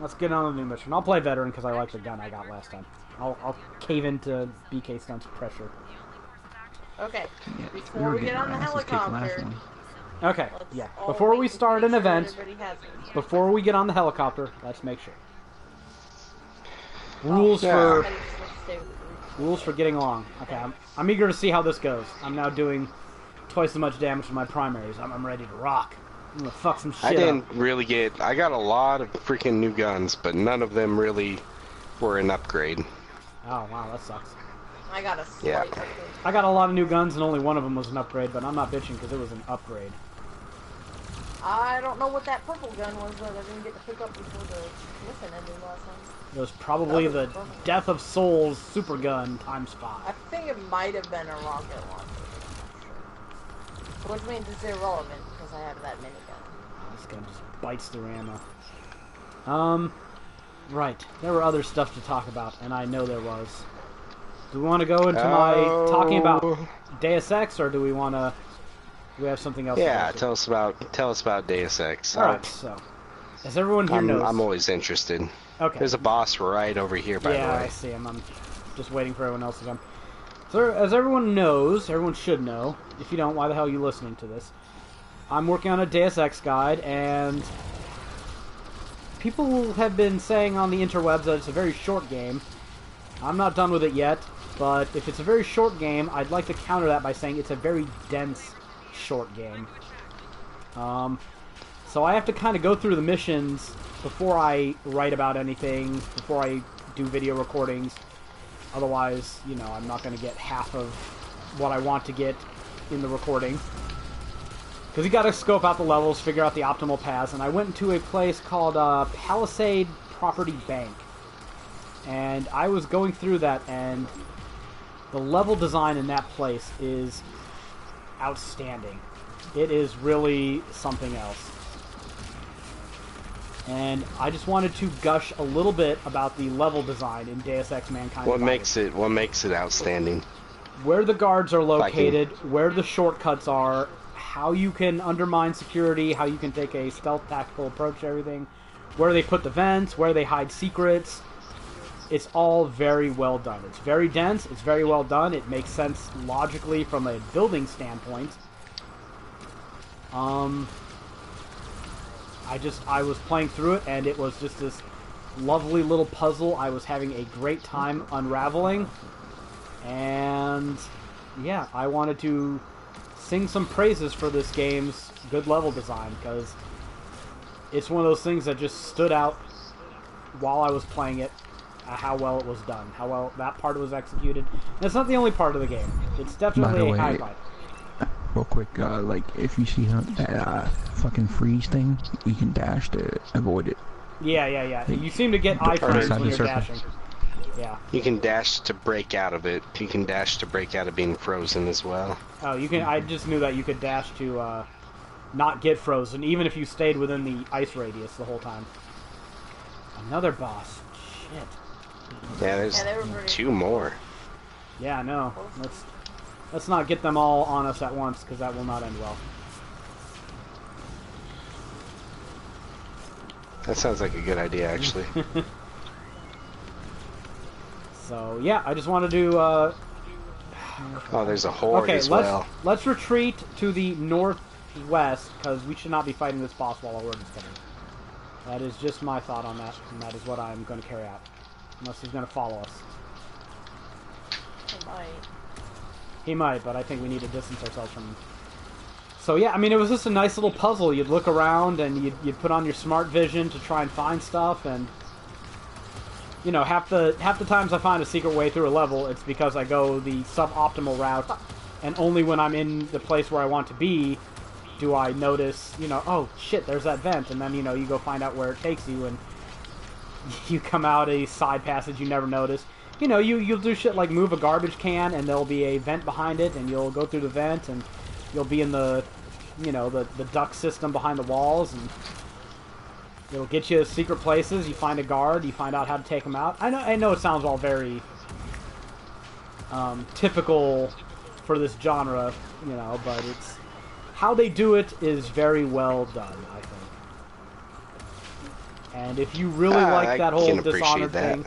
let's get on the new mission. I'll play veteran because I like the gun I got last time. I'll cave into Bkstunt's pressure. Okay. Yeah, Before we get on the helicopter. Okay, yeah. Before we start an event, before we get on the helicopter, let's make sure. Rules for getting along. Okay, I'm eager to see how this goes. I'm now doing twice as much damage to my primaries. I'm ready to rock. I'm gonna fuck some shit up. I didn't really get... I got a lot of freaking new guns, but none of them really were an upgrade. Oh, wow, that sucks. I got a slight upgrade. I got a lot of new guns, and only one of them was an upgrade, but I'm not bitching because it was an upgrade. I don't know what that purple gun was that I didn't get to pick up before the mission ended last time. It was probably the Death of Souls super gun times 5. I think it might have been a rocket launcher. Which means it's irrelevant because I have that minigun. This gun just bites through ammo. Right. There were other stuff to talk about, and I know there was. Do we want to go into my talking about Deus Ex, or do we want to we have something else? to Yeah, go to? tell us about Deus Ex. All right, so as everyone here knows, I'm always interested. okay. There's a boss right over here, by the Yeah, way. I see him. I'm just waiting for everyone else to come. So, as everyone knows, everyone should know. If you don't, why the hell are you listening to this? I'm working on a Deus Ex guide, and people have been saying on the interwebs that it's a very short game. I'm not done with it yet, but if it's a very short game, I'd like to counter that by saying it's a very dense, short game. So I have to kind of go through the missions before I write about anything, before I do video recordings. Otherwise, you know, I'm not going to get half of what I want to get in the recording. Because you got to scope out the levels, figure out the optimal paths, and I went into a place called Palisade Property Bank. And I was going through that, and the level design in that place is outstanding. It is really something else. And I just wanted to gush a little bit about the level design in Deus Ex Mankind What Divided. makes it outstanding? Where the guards are located, where the shortcuts are, how you can undermine security, how you can take a stealth tactical approach to everything, where they put the vents, where they hide secrets. It's all very well done. It's very dense, it's very well done, it makes sense logically from a building standpoint. I was playing through it, and it was just this lovely little puzzle I was having a great time unraveling. And yeah, I wanted to sing some praises for this game's good level design, because it's one of those things that just stood out while I was playing it, how well it was done, how well that part was executed. And it's not the only part of the game. It's definitely a highlight. Real quick, like, if you see that fucking freeze thing, you can dash to avoid it. Yeah. You seem to get eye freeze when you're dashing. Yeah. You can dash to break out of it. You can dash to break out of being frozen as well. Oh, you can. I just knew that you could dash to not get frozen, even if you stayed within the ice radius the whole time. Another boss. Shit. Yeah, there's two more. Yeah, I know. Let's not get them all on us at once, because that will not end well. That sounds like a good idea, actually. So yeah, I just wanted to. Oh, there's a horde as well. Let's retreat to the northwest, because we should not be fighting this boss while our horde is coming. That is just my thought on that, and that is what I'm going to carry out. Unless he's going to follow us. He might. He might, but I think we need to distance ourselves from him. So yeah, I mean, it was just a nice little puzzle. You'd look around, and you'd put on your smart vision to try and find stuff, and you know, half the times I find a secret way through a level, it's because I go the suboptimal route, and only when I'm in the place where I want to be do I notice, you know, oh shit, there's that vent, and then, you know, you go find out where it takes you, and you come out a side passage you never noticed. You know, you'll do shit like move a garbage can, and there'll be a vent behind it, and you'll go through the vent, and you'll be in the, you know, the duct system behind the walls, and it'll get you to secret places. You find a guard, you find out how to take him out. I know it sounds all very typical for this genre, you know, but it's how they do it is very well done, I think. And if you really like that whole Dishonored thing,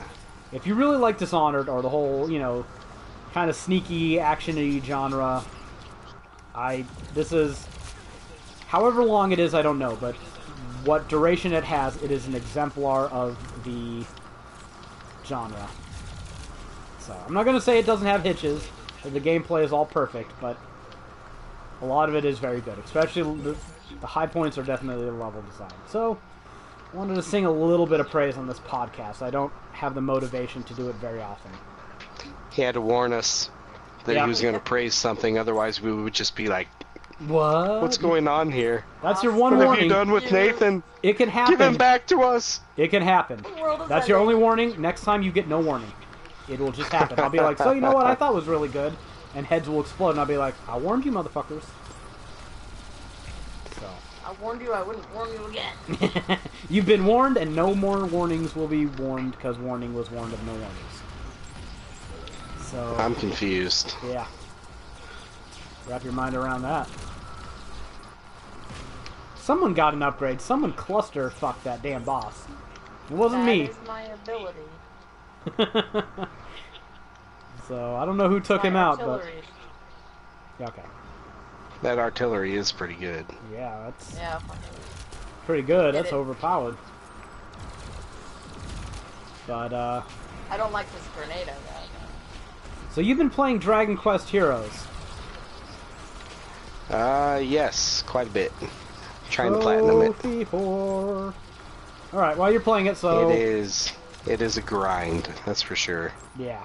if you really like Dishonored, or the whole, you know, kind of sneaky, action-y genre, this is, however long it is, I don't know, but what duration it has, it is an exemplar of the genre. So, I'm not going to say it doesn't have hitches, that the gameplay is all perfect, but a lot of it is very good. Especially the high points are definitely the level design. So, I wanted to sing a little bit of praise on this podcast. I don't have the motivation to do it very often. He had to warn us that he was going to praise something, otherwise we would just be like, what? What's going on here? That's your one warning. What have you done with Nathan? It can happen. Give him back to us. It can happen. That's your only warning. Next time you get no warning. It will just happen. I'll be like, so you know what I thought was really good? And heads will explode, and I'll be like, I warned you, motherfuckers. So. I warned you, I wouldn't warn you again. You've been warned, and no more warnings will be warned, because warning was warned of no warnings. So. I'm confused. Yeah. Wrap your mind around that. Someone got an upgrade. Someone cluster fucked that damn boss. It wasn't me. That is my ability. So, I don't know who took him out, but... Yeah, okay. That artillery is pretty good. Yeah, that's Yeah. pretty good. Get That's it. overpowered. But, I don't like this grenade I got. So you've been playing Dragon Quest Heroes. Yes, quite a bit. Trying to platinum it. Trophy whore. Alright, while you're playing it, so... It is a grind, that's for sure. Yeah.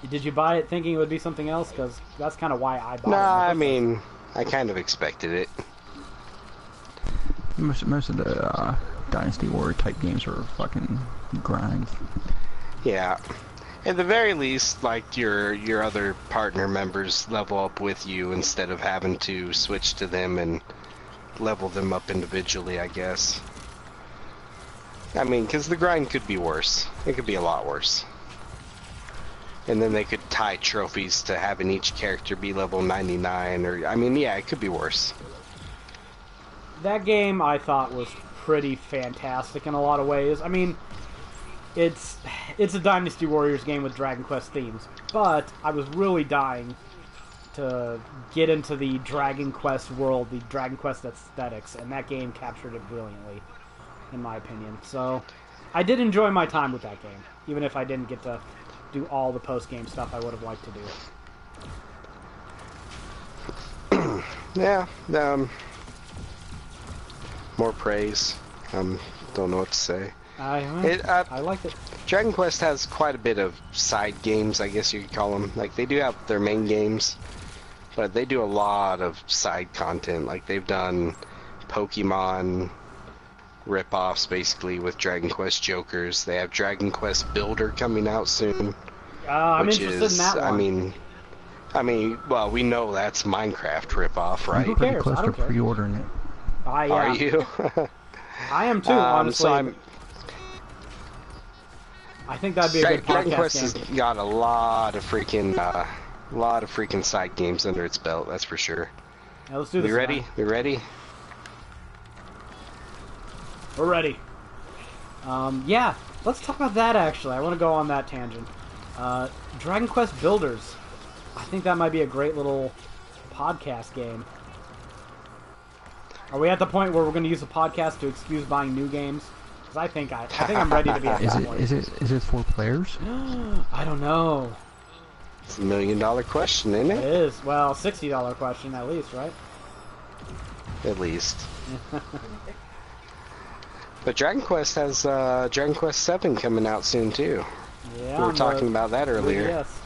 Did you buy it thinking it would be something else? Because that's kind of why I bought it. Nah, I mean, I kind of expected it. Most of the Dynasty Warrior type games are fucking grinds. Yeah. At the very least, like, your other partner members level up with you instead of having to switch to them and level them up individually, I guess. I mean, because the grind could be worse. It could be a lot worse. And then they could tie trophies to having each character be level 99, or, I mean, yeah, it could be worse. That game, I thought, was pretty fantastic in a lot of ways. I mean, it's a Dynasty Warriors game with Dragon Quest themes, but I was really dying to get into the Dragon Quest world, the Dragon Quest aesthetics, and that game captured it brilliantly, in my opinion. So, I did enjoy my time with that game, even if I didn't get to do all the post-game stuff I would have liked to do. Yeah, more praise. Don't know what to say. I liked it. Dragon Quest has quite a bit of side games, I guess you could call them. Like, they do have their main games, but they do a lot of side content. Like, they've done Pokemon rip-offs, basically, with Dragon Quest Jokers. They have Dragon Quest Builder coming out soon. I'm interested in that one. I mean, well, we know that's Minecraft rip-off, right? Who cares? Pretty I close don't to care. pre-ordering it. Yeah. Are you? I am too, honestly. So I think that'd be a good Dragon podcast Quest game. has got a lot of freaking side games under its belt. That's for sure. Yeah, let's do this. We ready? man. We ready? We're ready. Yeah, let's talk about that. Actually, I want to go on that tangent. Dragon Quest Builders. I think that might be a great little podcast game. Are we at the point where we're going to use a podcast to excuse buying new games? Because I think I'm ready to be at that point. Is it 4 players? I don't know. It's $1 million question, isn't It it? is. Well, $60 question at least, right? At least. But Dragon Quest has Dragon Quest 7 coming out soon too. Yeah. We were talking about that earlier. Yes.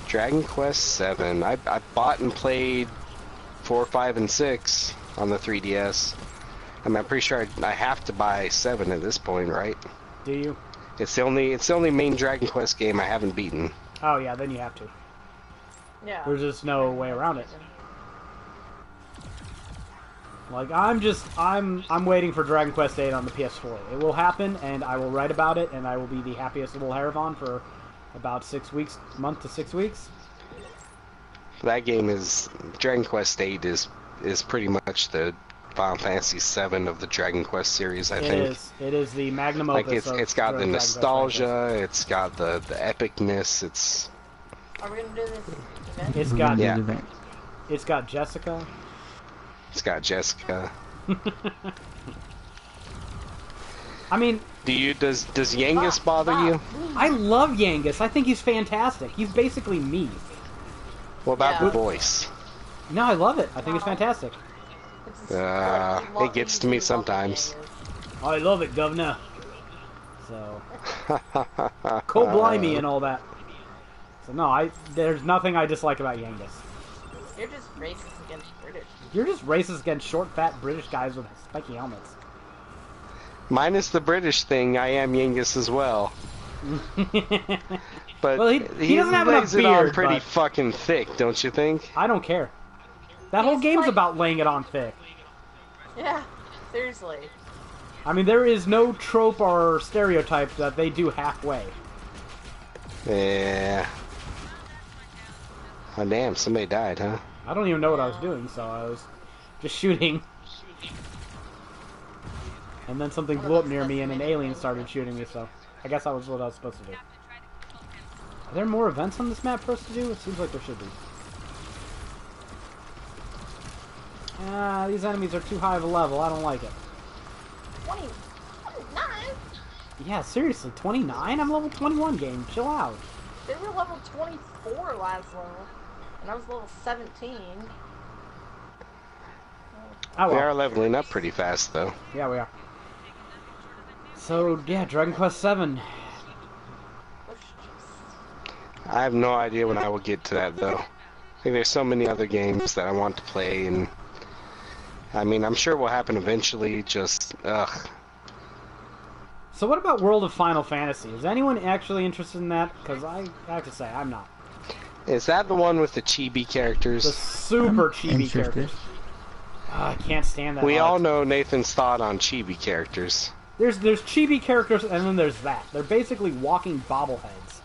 Dragon Quest 7. I bought and played 4, 5, and 6 on the 3DS. I mean, I'm pretty sure I have to buy 7 at this point, right? Do you? It's the only main Dragon Quest game I haven't beaten. Oh yeah, then you have to. Yeah. There's just no way around it. Like, I'm waiting for Dragon Quest 8 on the PS4. It will happen, and I will write about it, and I will be the happiest little Haeravon for about 6 weeks, month to 6 weeks. That game is Dragon Quest 8 is pretty much the Final Fantasy 7 of the Dragon Quest series. I think It is the magnum like opus. it's got the Dragon Quest nostalgia, it's got the epicness. It's Are we gonna do this event? It's We're got gonna do Yeah. the event. It's got Jessica. it's got Jessica. I mean, Does Yangus bother you? I love Yangus. I think he's fantastic. He's basically me. What about Yeah. the voice? No, I love it. I think it's fantastic. It's It gets to me sometimes. I love it, governor. So, cold blimey and all that. So no, there's nothing I dislike about Yangus. You're just racist against British. You're just racist against short, fat British guys with spiky helmets. Minus the British thing, I am Yangus as well. But Well, he doesn't have enough lays it on beard, pretty but- fucking thick, don't you think? I don't care. That whole He's game's like- about laying it on thick. Yeah, seriously. I mean, there is no trope or stereotype that they do halfway. Yeah. Oh damn, somebody died, huh? I don't even know what I was doing, so I was Just shooting. And then something blew up near me and an alien started shooting me, so I guess that was what I was supposed to do. Are there more events on this map for us to do? It seems like there should be. These enemies are too high of a level. I don't like it. 29? Yeah, seriously, 29? I'm level 21, game. Chill out. They were level 24 last level, and I was level 17. Oh, We well. are leveling up pretty fast, though. Yeah, we are. So, yeah, Dragon Quest VII. I have no idea when I will get to that, though. I think there's so many other games that I want to play, and I mean, I'm sure it will happen eventually, just, ugh. So what about World of Final Fantasy? Is anyone actually interested in that? Because I have to say, I'm not. Is that the one with the chibi The characters? super chibi interested. characters. I can't stand that. We art. all know Nathan's thought on chibi characters. There's chibi characters, and then there's that. They're basically walking bobbleheads.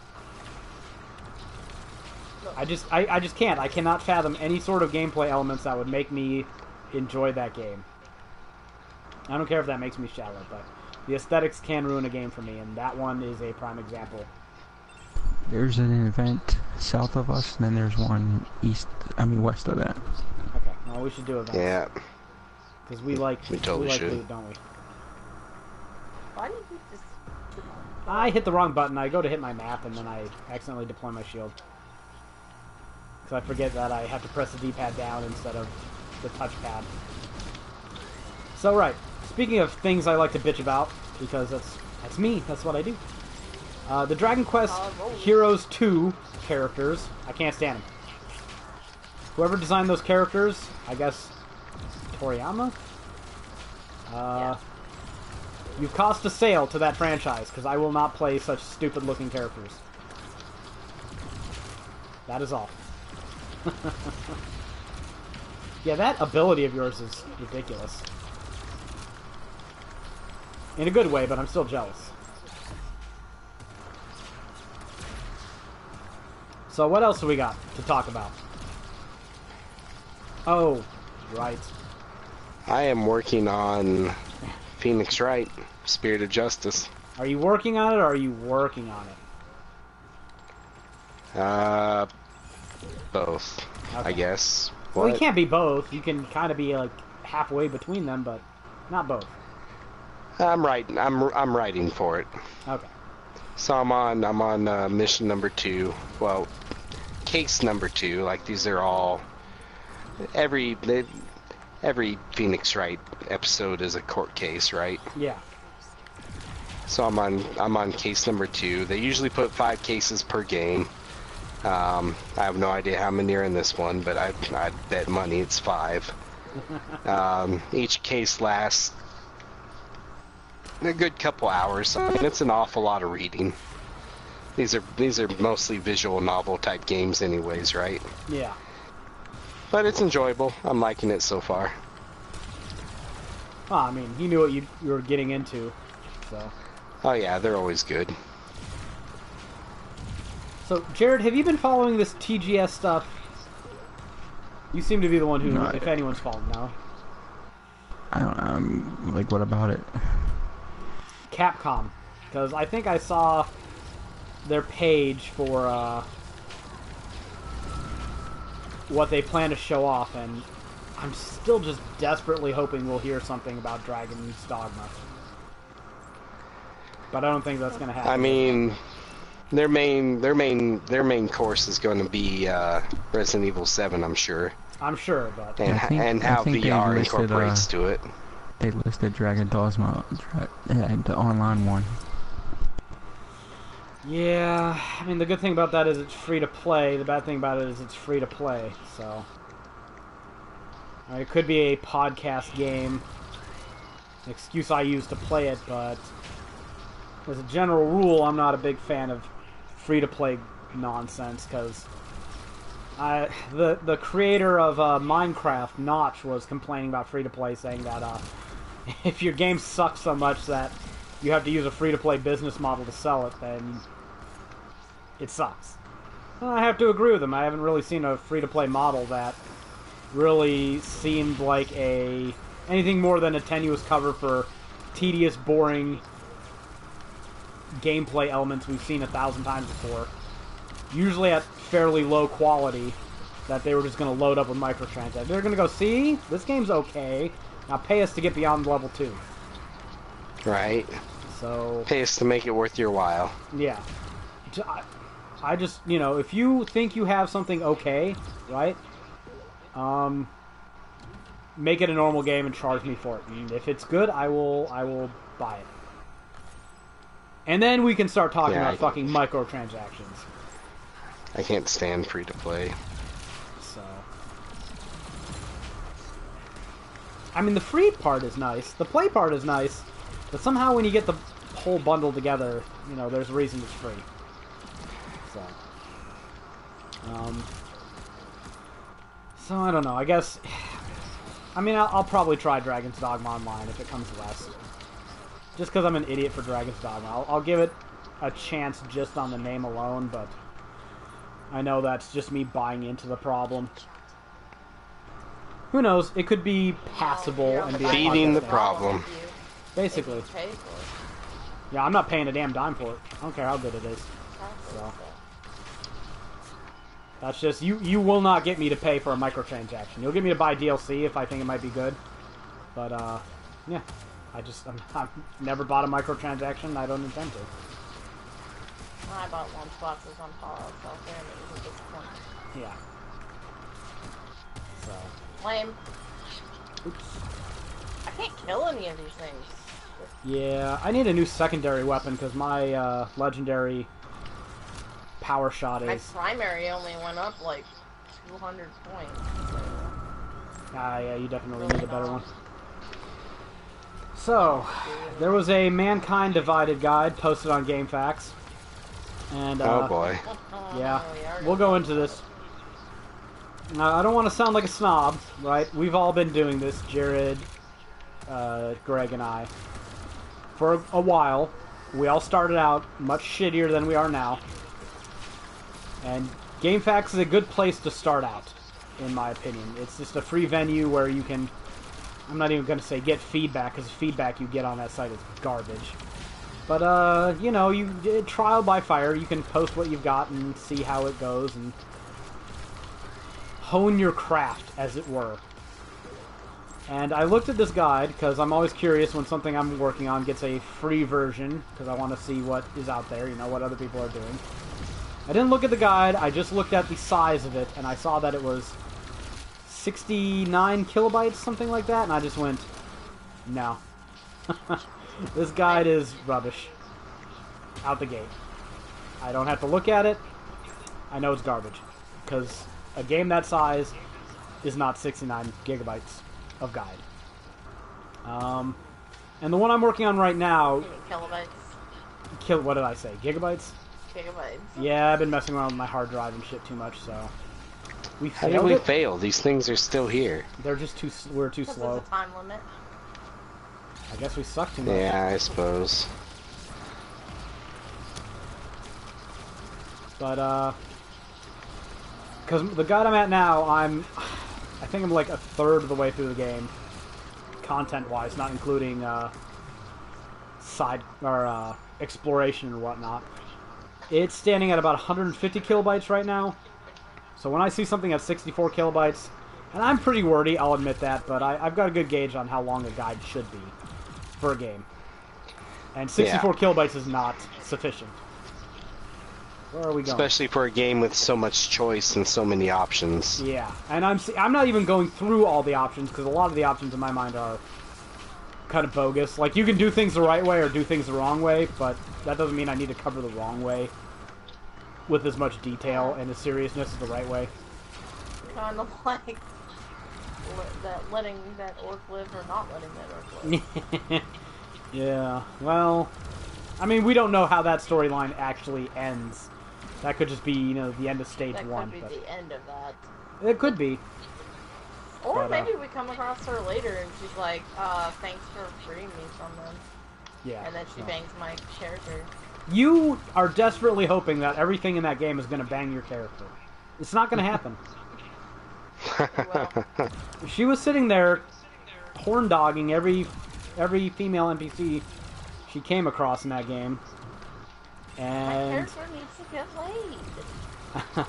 I just can't. I cannot fathom any sort of gameplay elements that would make me enjoy that game. I don't care if that makes me shallow, but the aesthetics can ruin a game for me, and that one is a prime example. There's an event south of us, and then there's one west of that. Okay, well, we should do events. Yeah. Because we like totally like should. loot, don't we? Why did you just... I hit the wrong button. I go to hit my map, and then I accidentally deploy my shield. Because I forget that I have to press the D-pad down instead of the touchpad. So, right. Speaking of things I like to bitch about, because that's me. That's what I do. The Dragon Quest Heroes 2 characters, I can't stand them. Whoever designed those characters, I guess Toriyama? Yeah. You've cost a sale to that franchise, because I will not play such stupid-looking characters. That is all. Yeah, that ability of yours is ridiculous. In a good way, but I'm still jealous. So what else do we got to talk about? Oh, right. I am working on Phoenix Wright, Spirit of Justice. Are you working on it, or are you working on it? Both, Okay. I guess. Well, you What? can't be both. You can kind of be like halfway between them, but not both. I'm writing for it. Okay. So I'm on mission number 2. Well, case number 2. Like, these are all every Phoenix Wright episode is a court case, right? Yeah. So I'm on case number 2. They usually put 5 cases per game. I have no idea how many are in this one, but I'd bet money it's 5. Each case lasts a good couple hours. I mean, it's an awful lot of reading. These are mostly visual novel type games anyways, right? Yeah. But it's enjoyable. I'm liking it so far. Well, I mean, you knew what you were getting into, so. Oh yeah, they're always good. So, Jared, have you been following this TGS stuff? You seem to be the one who, No, if anyone's following now. I don't like, what about it? Capcom. Because I think I saw their page for what they plan to show off, and I'm still just desperately hoping we'll hear something about Dragon's Dogma. But I don't think that's going to happen. I mean, their main course is going to be Resident Evil 7, I'm sure, I'm sure, but and I how think they VR listed, incorporates to it. They listed Dragon Dogma, the online one. yeah, I mean, the good thing about that is it's free to play. The bad thing about it is it's free to play, so. I mean, it could be a podcast game, an excuse I use to play it, but as a general rule, I'm not a big fan of free-to-play nonsense, because the creator of Minecraft, Notch, was complaining about free-to-play, saying that if your game sucks so much that you have to use a free-to-play business model to sell it, then it sucks. Well, I have to agree with him. I haven't really seen a free-to-play model that really seemed like anything more than a tenuous cover for tedious, boring gameplay elements we've seen 1,000 times before. Usually at fairly low quality, that they were just going to load up with microtransactions. They're going to go, see, this game's okay. Now pay us to get beyond level 2. Right. So Pay us to make it worth your while. yeah. I just, you know, if you think you have something okay, right? Make it a normal game and charge me for it. And if it's good, I will buy it. And then we can start talking about fucking microtransactions. I can't stand free to play. So, I mean, the free part is nice. The play part is nice. But somehow when you get the whole bundle together, you know, there's a reason it's free. So I don't know. I guess, I mean, I'll probably try Dragon's Dogma Online if it comes west. Just because I'm an idiot for Dragon's Dogma. I'll give it a chance just on the name alone, but I know that's just me buying into the problem. Who knows? It could be passable and be feeding the problem. Basically. Yeah, I'm not paying a damn dime for it. I don't care how good it is. So. That's just, you will not get me to pay for a microtransaction. You'll get me to buy DLC if I think it might be good. But, yeah. I've never bought a microtransaction. I don't intend to. I bought lunchboxes on Fallout Self-Care and it was a disappointment. Yeah. So. Lame. Oops. I can't kill any of these things. Yeah, I need a new secondary weapon because my legendary power shot is... My primary only went up like 200 points. So. Yeah, you definitely need a better one. So, there was a Mankind Divided guide posted on GameFAQs. And, oh boy. Yeah, we'll go into this. Now, I don't want to sound like a snob, right? We've all been doing this, Jared, Greg, and I. For a while. We all started out much shittier than we are now. And GameFAQs is a good place to start out, in my opinion. It's just a free venue where you can... I'm not even going to say get feedback, because the feedback you get on that site is garbage. But, you know, trial by fire. You can post what you've got and see how it goes and hone your craft, as it were. And I looked at this guide, because I'm always curious when something I'm working on gets a free version, because I want to see what is out there, you know, what other people are doing. I didn't look at the guide, I just looked at the size of it, and I saw that it was 69 kilobytes, something like that, and I just went, no. This guide is rubbish. Out the gate. I don't have to look at it. I know it's garbage. Because a game that size is not 69 gigabytes of guide. And the one I'm working on right now... Kilobytes? What did I say? Gigabytes? Gigabytes. Yeah, I've been messing around with my hard drive and shit too much, so... How did we fail? These things are still here. They're just we're too slow. There's a time limit. I guess we suck too much. Yeah, I suppose. But, because the guide I'm at now, I think I'm like a third of the way through the game. Content-wise, not including, exploration and whatnot. It's standing at about 150 kilobytes right now. So when I see something at 64 kilobytes, and I'm pretty wordy, I'll admit that, but I've got a good gauge on how long a guide should be for a game. And 64 kilobytes is not sufficient. Where are we going? Especially for a game with so much choice and so many options. Yeah, and I'm not even going through all the options, because a lot of the options in my mind are kind of bogus. Like, you can do things the right way or do things the wrong way, but that doesn't mean I need to cover the wrong way with as much detail and as seriousness as the right way. Kind of like letting that orc live or not letting that orc live. Yeah, well, I mean, we don't know how that storyline actually ends. That could just be, you know, the end of stage one. That could be the end of that. It could be. Or but, maybe we come across her later and she's like, thanks for freeing me from them. Yeah. And then she bangs my character. You are desperately hoping that everything in that game is going to bang your character. It's not going to happen. Well, She was sitting there, horn dogging every female NPC she came across in that game, my and character needs to get laid.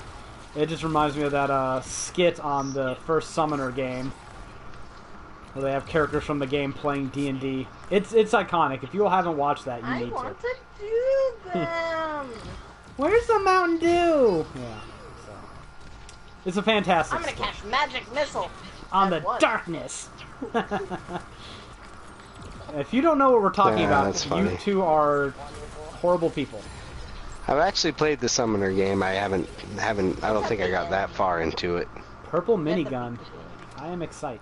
it just reminds me of that skit on the first Summoner game, where they have characters from the game playing D&D. It's iconic. If you all haven't watched that, you I need want to. to do them. Where's the Mountain Dew? Yeah, so it's a fantastic. I'm gonna skit. cast magic missile On at the what? darkness. If you don't know what we're talking Yeah, about, that's you funny. two are horrible people. I've actually played the Summoner game. I haven't. I don't think I got that far into it. Purple minigun. I am excited.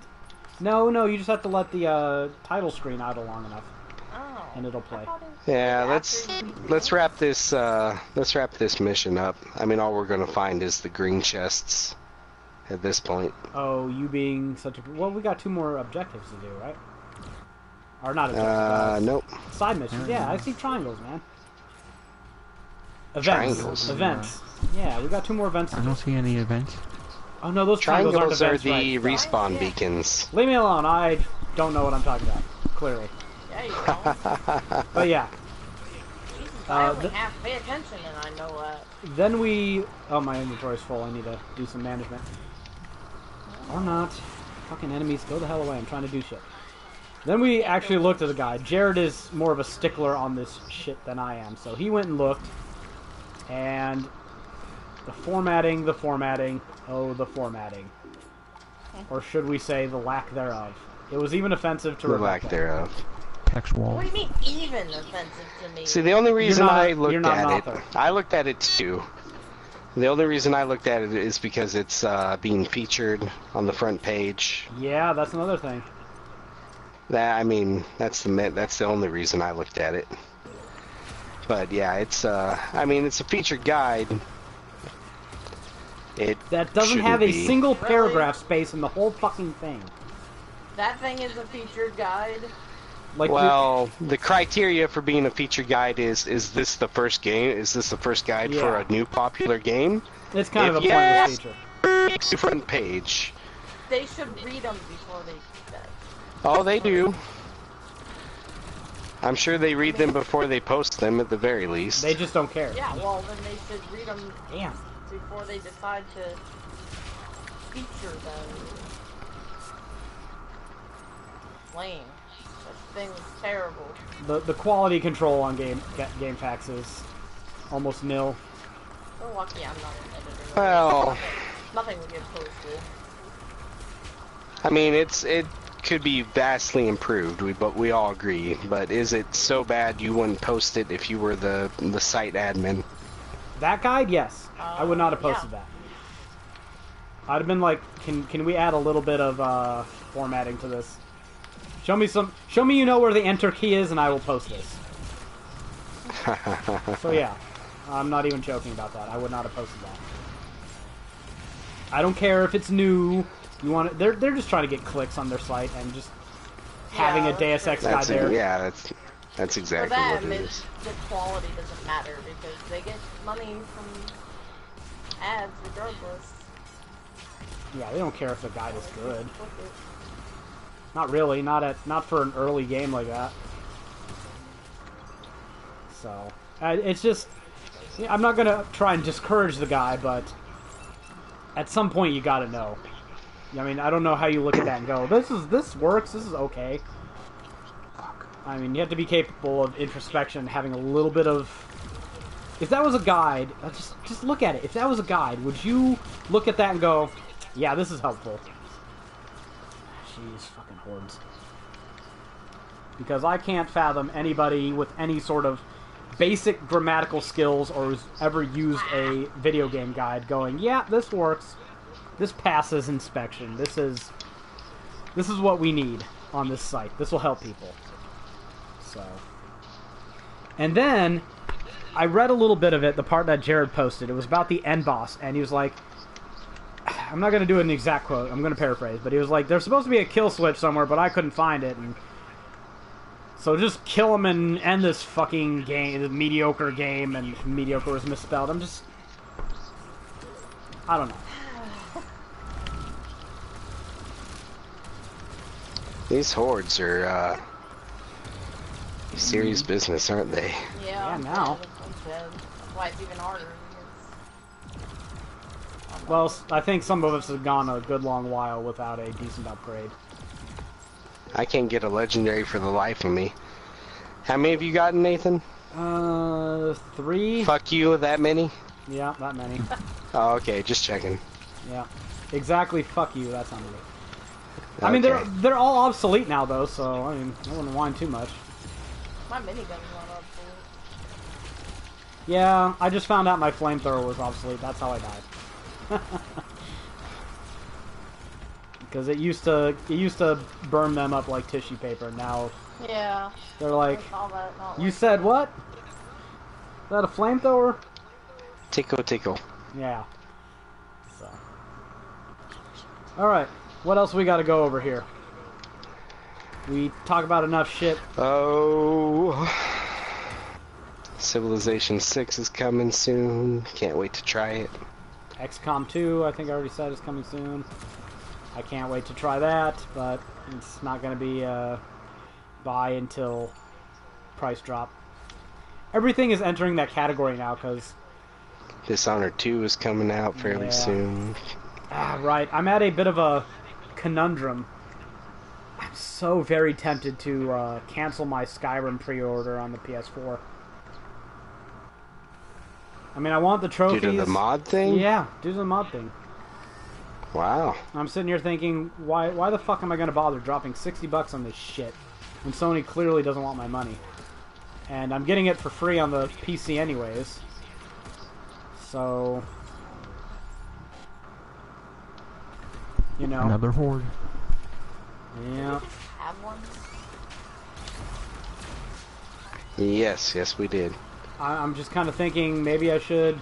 No, you just have to let the title screen idle long enough, Oh, and it'll play. I thought it was Yeah, after you- let's wrap this mission up. I mean, all we're gonna find is the green chests at this point. Oh, you being such a... Well, we got 2 more objectives to do, right? Or not objectives. Nope. Side missions. Yeah, I see triangles, man. Events. Triangles? Events. Yeah, we got 2 more events to I do. don't see any events. Oh, no, those triangles aren't Triangles are events, the right? respawn beacons. Leave me alone. I don't know what I'm talking about, clearly. Yeah, you don't. But yeah, Jesus, I only th- half pay attention and I know that. then we... Oh, my inventory's full. I need to do some management. Or not. Fucking enemies, go the hell away. I'm trying to do shit. Then we actually looked at the guy. Jared is more of a stickler on this shit than I am. So he went and looked. And the formatting, oh, the formatting. Or should we say the lack thereof. It was even offensive to The Rebecca. lack thereof. Text wall. What do you mean even offensive to me? See, the only reason not- I you're looked not an at it, author. I looked at it too. The only reason I looked at it is because it's being featured on the front page. Yeah, that's another thing. I mean, that's the only reason I looked at it. But yeah, it's I mean, it's a featured guide. It That doesn't shouldn't have a be. single paragraph space in the whole fucking thing. That thing is a featured guide. Like, Well, the criteria for being a featured guide is this the first game? Is this the first guide for Yeah. a new popular game? it's kind of a if pointless yes- feature. It's the front page. They should read them before they do that. Oh, they do. I'm sure they read them before they post them at the very least. They just don't care. Yeah, well then they should read them Damn. before they decide to feature them. Lame. That thing was terrible. The quality control on game facts is almost nil. We're lucky I'm not an editor. Well, Nothing will get posted. I mean, it could be vastly improved. We all agree. But is it so bad you wouldn't post it if you were the site admin? That guide, yes. I would not have posted yeah. that. I'd have been like, can we add a little bit of formatting to this? Show me you know where the enter key is and I will post this. So yeah, I'm not even joking about that. I would not have posted that. I don't care if it's new. You want it, they're just trying to get clicks on their site and just having a that's Deus Ex guide That's there. yeah, that's For exactly them, what it is. the quality doesn't matter because they get money from ads regardless. Yeah, they don't care if the guide is good. Not really. Not for an early game like that. So it's just I'm not gonna try and discourage the guy, but at some point you gotta know. I mean, I don't know how you look at that and go, this works. This is okay. I mean, you have to be capable of introspection, having a little bit of. If that was a guide, just look at it. If that was a guide, would you look at that and go, yeah, this is helpful? Jeez, fucking hordes. Because I can't fathom anybody with any sort of basic grammatical skills or who's ever used a video game guide going, yeah, this works. This passes inspection. This is what we need on this site. This will help people. So. And then I read a little bit of it, the part that Jared posted. It was about the end boss, and he was like, I'm not going to do an exact quote, I'm going to paraphrase, but he was like, there's supposed to be a kill switch somewhere, but I couldn't find it, and so just kill him and end this fucking game, this mediocre game, and mediocre was misspelled. I don't know. These hordes are serious business, aren't they? Yeah, Yeah, now. That's why it's even harder. Well, I think some of us have gone a good long while without a decent upgrade. I can't get a legendary for the life of me. How many have you gotten, Nathan? 3? Fuck you, that many? Yeah, that many. Oh, okay, just checking. Yeah. Exactly, fuck you, that's not me. Okay. I mean, they're all obsolete now, though, so, I mean, I wouldn't whine too much. My minigun's not obsolete. Yeah, I just found out my flamethrower was obsolete, that's how I died. Because it used to burn them up like tissue paper, now Yeah. they're like, you like said what? Is that a flamethrower? Tickle. Yeah. So. Alright, what else we gotta go over here? We talk about enough shit. Oh. Civilization 6 is coming soon. Can't wait to try it. XCOM 2, I think I already said, is coming soon. I can't wait to try that, but it's not going to be buy until price drop. Everything is entering that category now, because... Dishonored 2 is coming out fairly soon. Ah, right. I'm at a bit of a conundrum. I'm so very tempted to cancel my Skyrim pre-order on the PS4. I mean, I want the trophies. Due to the mod thing? Yeah, due to the mod thing. Wow. I'm sitting here thinking, why the fuck am I going to bother dropping $60 on this shit when Sony clearly doesn't want my money? And I'm getting it for free on the PC anyways. So... You know. Another horde. Yeah. Have one? Yes, we did. I'm just kind of thinking maybe I should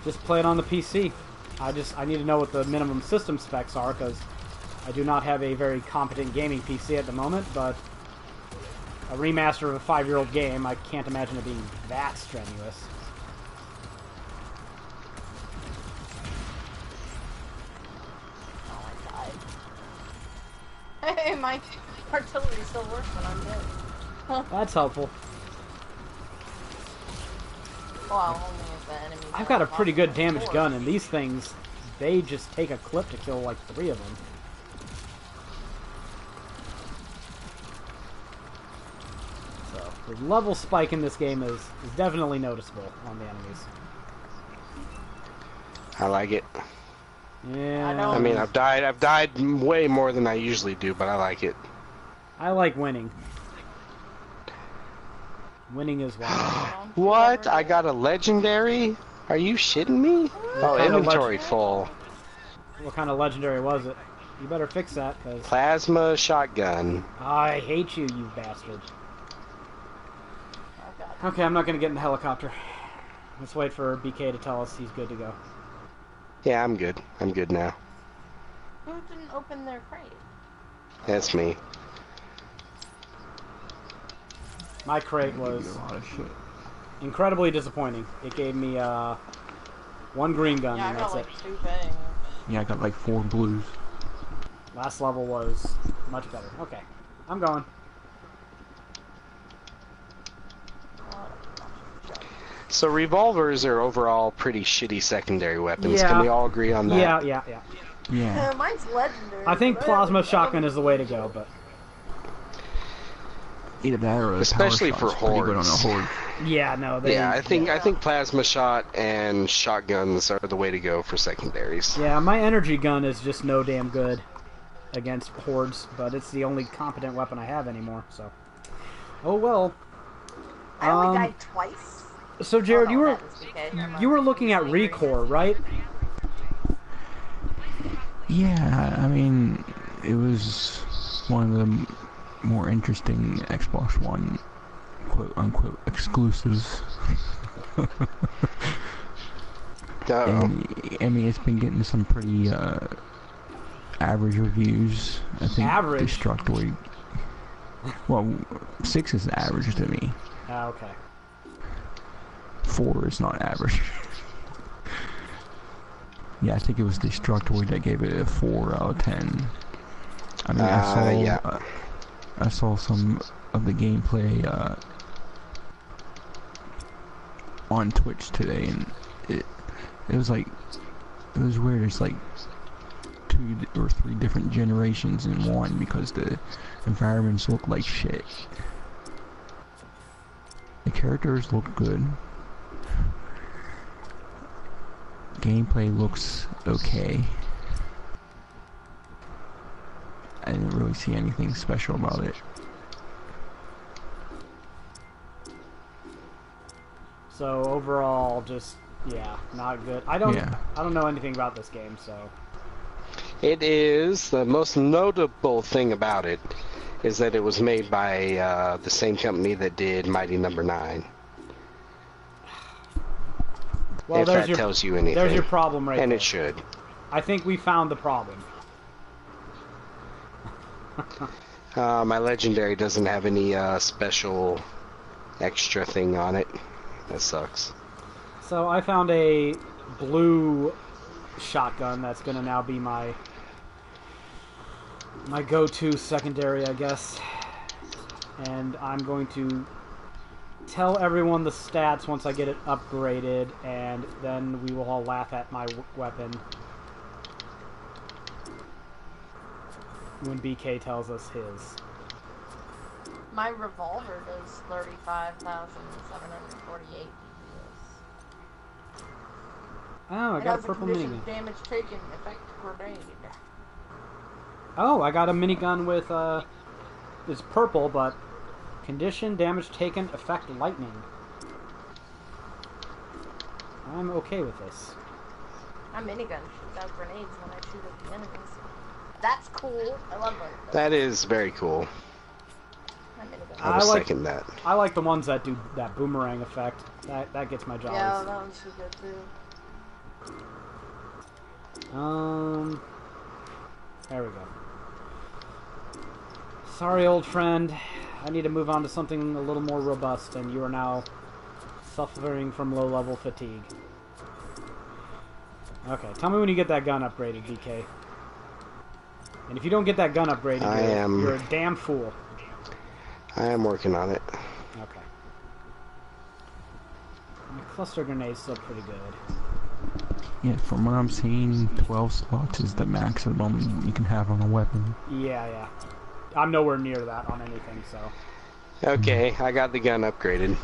just play it on the PC. I need to know what the minimum system specs are, because I do not have a very competent gaming PC at the moment, but a remaster of a 5-year-old game, I can't imagine it being that strenuous. Oh, I died. Hey, my artillery still works when I'm dead. That's helpful. Well, only if the enemies I've got a pretty good are damage force. gun, and these things, they just take a clip to kill like 3 of them. So, the level spike in this game is definitely noticeable on the enemies. I like it. Yeah. I mean, I've died way more than I usually do, but I like it. I like winning. Winning is wild. What? I got a legendary? Are you shitting me? Oh, kind of inventory full. What kind of legendary was it? You better fix that, because Plasma shotgun. I hate you, you bastard. Oh, God. Okay, I'm not going to get in the helicopter. Let's wait for BK to tell us he's good to go. Yeah, I'm good. I'm good now. Who didn't open their crate? That's me. My crate was A lot of shit. incredibly disappointing. It gave me 1 green gun, Yeah, I and got that's like it. 2 things. Yeah, I got like 4 blues. Last level was much better. Okay, I'm going. So revolvers are overall pretty shitty secondary weapons. Yeah. Can we all agree on that? Yeah. Yeah. Mine's legendary. I think but plasma shotgun is the way to go, but Either that or a Especially power for shot's pretty good on a hordes. horde. yeah, no, they. Yeah, I think plasma shot and shotguns are the way to go for secondaries. Yeah, my energy gun is just no damn good against hordes, but it's the only competent weapon I have anymore. So, oh well. I only died twice. So Jared, Oh, no, that was BK. Never mind. you were looking at Recore, right? Yeah, I mean, it was one of the more interesting Xbox One quote-unquote exclusives. And, I mean, it's been getting some pretty average reviews. I think Average? Destructoid. Well, 6 is average to me. Ah, okay. 4 is not average. Yeah, I think it was Destructoid that gave it a 4 out of 10. I mean, I saw some of the gameplay on Twitch today, and it was like, it was weird. It's like 2 or 3 different generations in one because the environments look like shit. The characters look good. Gameplay looks okay. I didn't really see anything special about it. So overall, just yeah, not good. I don't know anything about this game, so. It is, the most notable thing about it is that it was made by the same company that did Mighty Number 9. Well, if that tells you anything. There's your problem right there. And it should. I think we found the problem. My Legendary doesn't have any special extra thing on it. That sucks. So I found a blue shotgun that's going to now be my go-to secondary, I guess. And I'm going to tell everyone the stats once I get it upgraded, and then we will all laugh at my weapon when BK tells us his. My revolver does 35,748 DPS. Oh, I got a purple minigun. Damage taken, effect grenade. Oh, I got a minigun with it's purple, but condition, damage taken, effect lightning. I'm okay with this. My minigun shoots out grenades when I shoot at the enemies. That's cool. I love it. That is very cool. My minigun. I will second that. I like the ones that do that boomerang effect. That gets my jollies. Yeah, that one's too good too. There we go. Sorry, old friend. I need to move on to something a little more robust, and you are now suffering from low-level fatigue. Okay, tell me when you get that gun upgraded, BK. And if you don't get that gun upgraded, you're a damn fool. I am working on it. Okay. My cluster grenade's still pretty good. Yeah, from what I'm seeing, 12 slots is the maximum you can have on a weapon. Yeah. I'm nowhere near that on anything, so. Okay, I got the gun upgraded.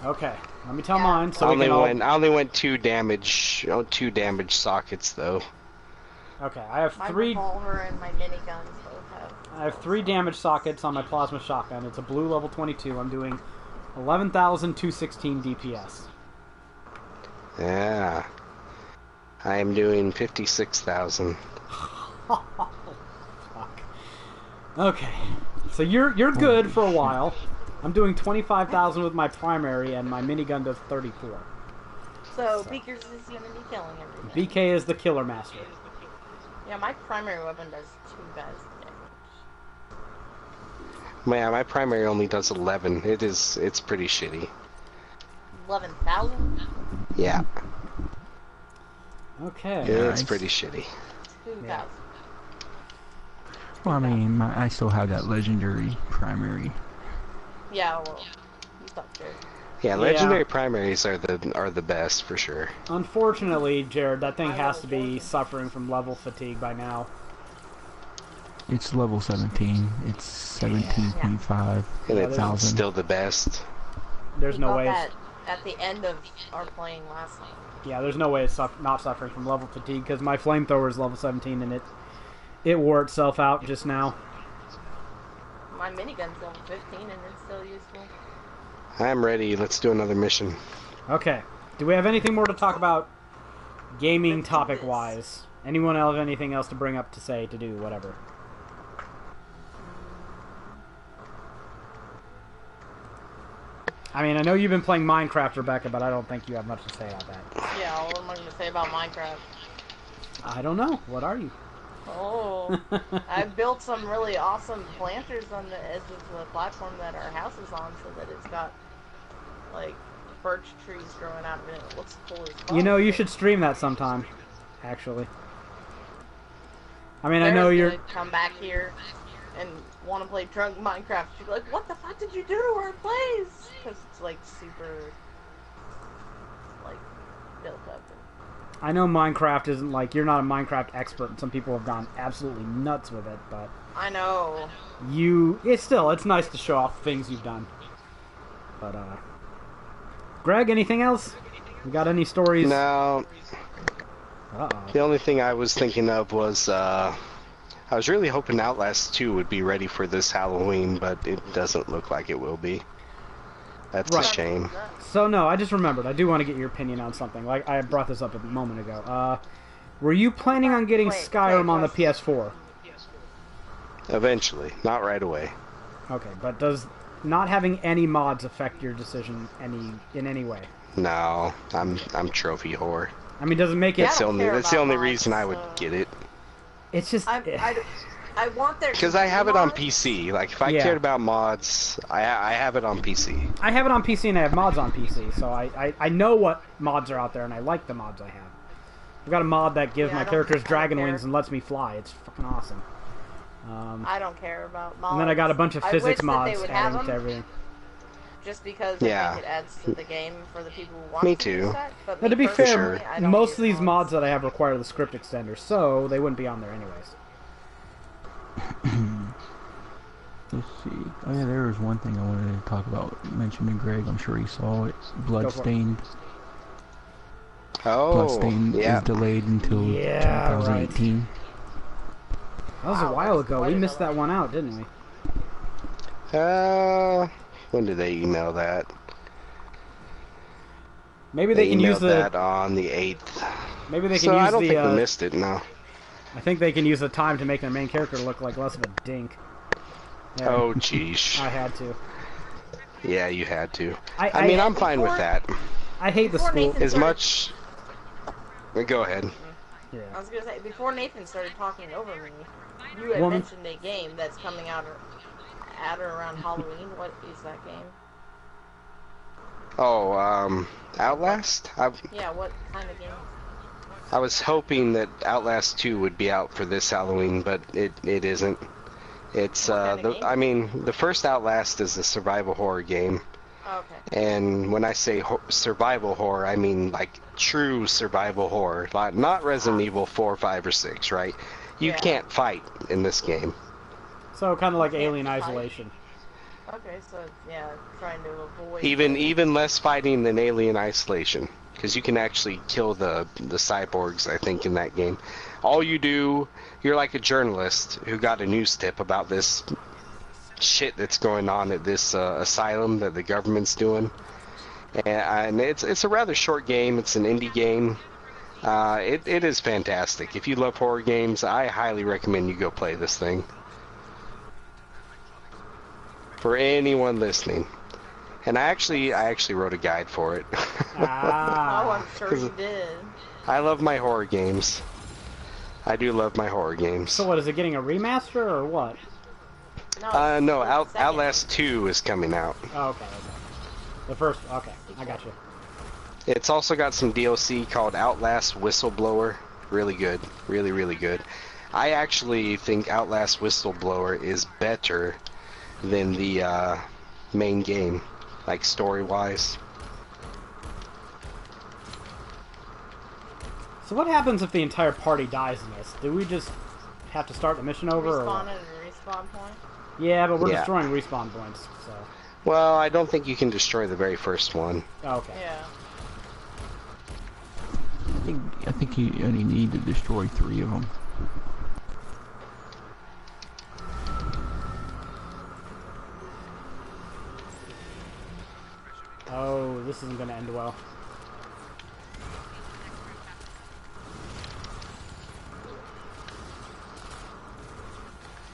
Okay, let me tell mine. So I only went 2 damage sockets though. Okay, I have my 3. revolver and my miniguns both have. I have 3 damage sockets on my plasma shotgun. It's a blue level 22. I'm doing 11,216 DPS. Yeah. I am doing 56,000. Fuck. Okay, so you're good for a while. I'm doing 25,000 with my primary, and my minigun does 34. So Beakers is gonna be killing everything. BK is the killer master. Yeah, my primary weapon does 2 guys damage. Yeah, my primary only does 11. It's pretty shitty. 11,000? Yeah. Okay. It's pretty shitty. 2,000. Yeah. Well, I mean, I still have that legendary primary. Yeah, well, you thought good. Yeah, legendary primaries are the best for sure. Unfortunately, Jared, that thing has to be suffering from level fatigue by now. It's level 17. It's 17.5. And it's still the best. There's no way. At the end of our playing last night. Yeah, there's no way it's not suffering from level fatigue because my flamethrower is level 17 and it wore itself out just now. My minigun's level 15 and it's still useful. I'm ready. Let's do another mission. Okay. Do we have anything more to talk about gaming topic-wise? Anyone else have anything else to bring up, to say, to do, whatever? I mean, I know you've been playing Minecraft, Rebecca, but I don't think you have much to say about that. Yeah, what am I going to say about Minecraft? I don't know. What are you? Oh, I built some really awesome planters on the edge of the platform that our house is on, so that it's got like birch trees growing out of it. It looks cool as fuck. You know, you should stream that sometime, actually. I mean, I know you're... gonna come back here and want to play drunk Minecraft. She'd be like, "What the fuck did you do to our place?" Because it's like super, like, built up. I know Minecraft isn't like... You're not a Minecraft expert, and some people have gone absolutely nuts with it, but... I know. It's nice to show off things you've done. But, Greg, anything else? You got any stories? No. Uh-oh. The only thing I was thinking of was, I was really hoping Outlast 2 would be ready for this Halloween, but it doesn't look like it will be. That's Right. a shame. So, no, I just remembered. I do want to get your opinion on something. Like, I brought this up a moment ago. Were you planning on getting Skyrim on the PS4? Eventually. Not right away. Okay, but does not having any mods affect your decision in any way? No, I'm trophy whore. I mean, does it make it... That's the only mods, reason I would so- get it. It's just... I want their Because I have it on mods. PC. Like, if I Yeah. cared about mods, I have it on PC. I have it on PC and I have mods on PC, so I know what mods are out there and I like the mods I have. I've got a mod that gives Yeah, my I don't characters dragon care. wings and lets me fly. It's fucking awesome. I don't care about mods. And then I got a bunch of I physics wish that they mods would have adding to them, everything. just because Yeah. I think it adds to the game for the people who want Me to use too. that. But Now, me to be fair, personally, I don't most use of these mods that I have require the script extender, so they wouldn't be on there anyways. Let's see. Oh yeah, there was one thing I wanted to talk about. Mentioned to Greg. I'm sure he saw it. Bloodstained. Oh, Bloodstained yeah. is delayed until Yeah, 2018. That was a Wow, while that's ago. quite We a missed delay. that one out, didn't we? When did they email that? Maybe they can use emailed the... that on the 8th. Maybe they can So use I don't the... think we missed it, no. I think they can use the time to make their main character look like less of a dink. Yeah, Oh, jeez. I had to. Yeah, you had to. I I mean, I'm fine with before- that. I hate the Before school. Nathan- As much... Go ahead. Yeah. I was gonna say, before Nathan started talking over me, you had Well, mentioned a game that's coming out at or around Halloween. What is that game? Oh, Outlast? Yeah, what kind of game? I was hoping that Outlast 2 would be out for this Halloween, but it isn't. It's, What kind of game? I mean, the first Outlast is a survival horror game. Oh, okay. And when I say survival horror, I mean like true survival horror, not Resident Evil 4, 5, or 6, right? You Yeah. can't fight in this game. So kind of like Can't Alien fight. Isolation. Okay, so yeah, trying to avoid Even less fighting than Alien Isolation, because you can actually kill the cyborgs, I think, in that game. All you do, you're like a journalist who got a news tip about this shit that's going on at this asylum that the government's doing, and it's a rather short game. It's an indie game. It is fantastic. If you love horror games, I highly recommend you go play this thing. For anyone listening, and I actually wrote a guide for it. Oh, Ah. I'm sure you did. I love my horror games. I do love my horror games. So what, is it getting a remaster or what? No, it's the second. Outlast 2 is coming out. Oh, okay. The first, okay, I got you. It's also got some DLC called Outlast Whistleblower. Really good. Really, really good. I actually think Outlast Whistleblower is better than the main game, like story-wise. So what happens if the entire party dies in this? Do we just have to start the mission over? Or Respawn what? at a respawn point. Yeah, but we're Yeah. destroying respawn points, so... Well, I don't think you can destroy the very first one. Oh, okay. Yeah. I think you only need to destroy 3 of them. Oh, this isn't going to end well.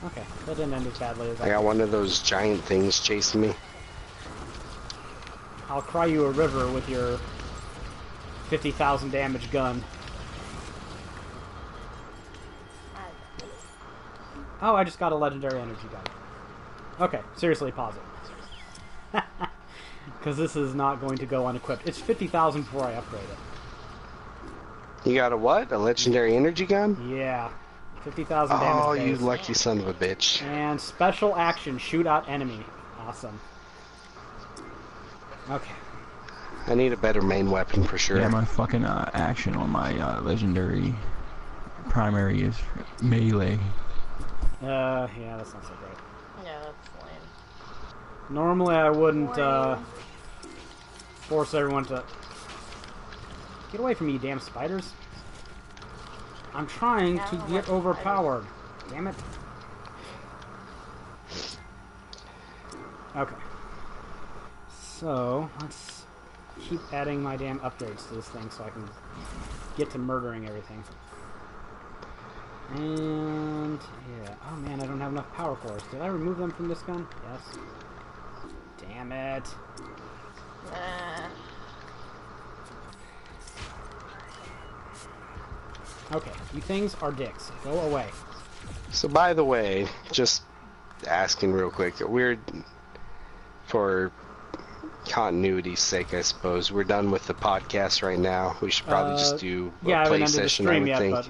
Okay, that didn't end as badly as I got one of those giant things chasing me. I'll cry you a river with your 50,000 damage gun. Oh, I just got a legendary energy gun. Okay, seriously, pause it. Because this is not going to go unequipped. It's 50,000 before I upgrade it. You got a what? A legendary energy gun? Yeah. 50,000 damage Oh, base. you lucky son of a bitch. And special action, shoot out enemy. Awesome. Okay. I need a better main weapon for sure. Yeah, my fucking action on my legendary primary is melee. Yeah, that's not so great. Yeah, that's lame. Normally I wouldn't Lame. force everyone to... Get away from me, you damn spiders. I'm trying Yeah, I to don't get like overpowered. Damn it. Okay. So, let's keep adding my damn upgrades to this thing so I can get to murdering everything. And, yeah. Oh man, I don't have enough power cores. Did I remove them from this gun? Yes. Damn it. Okay, you things are dicks. Go away. So by the way, just asking real quick, we're, for continuity's sake, I suppose, we're done with the podcast right now. We should probably just do a I haven't play ended the session, I stream would yet, think. but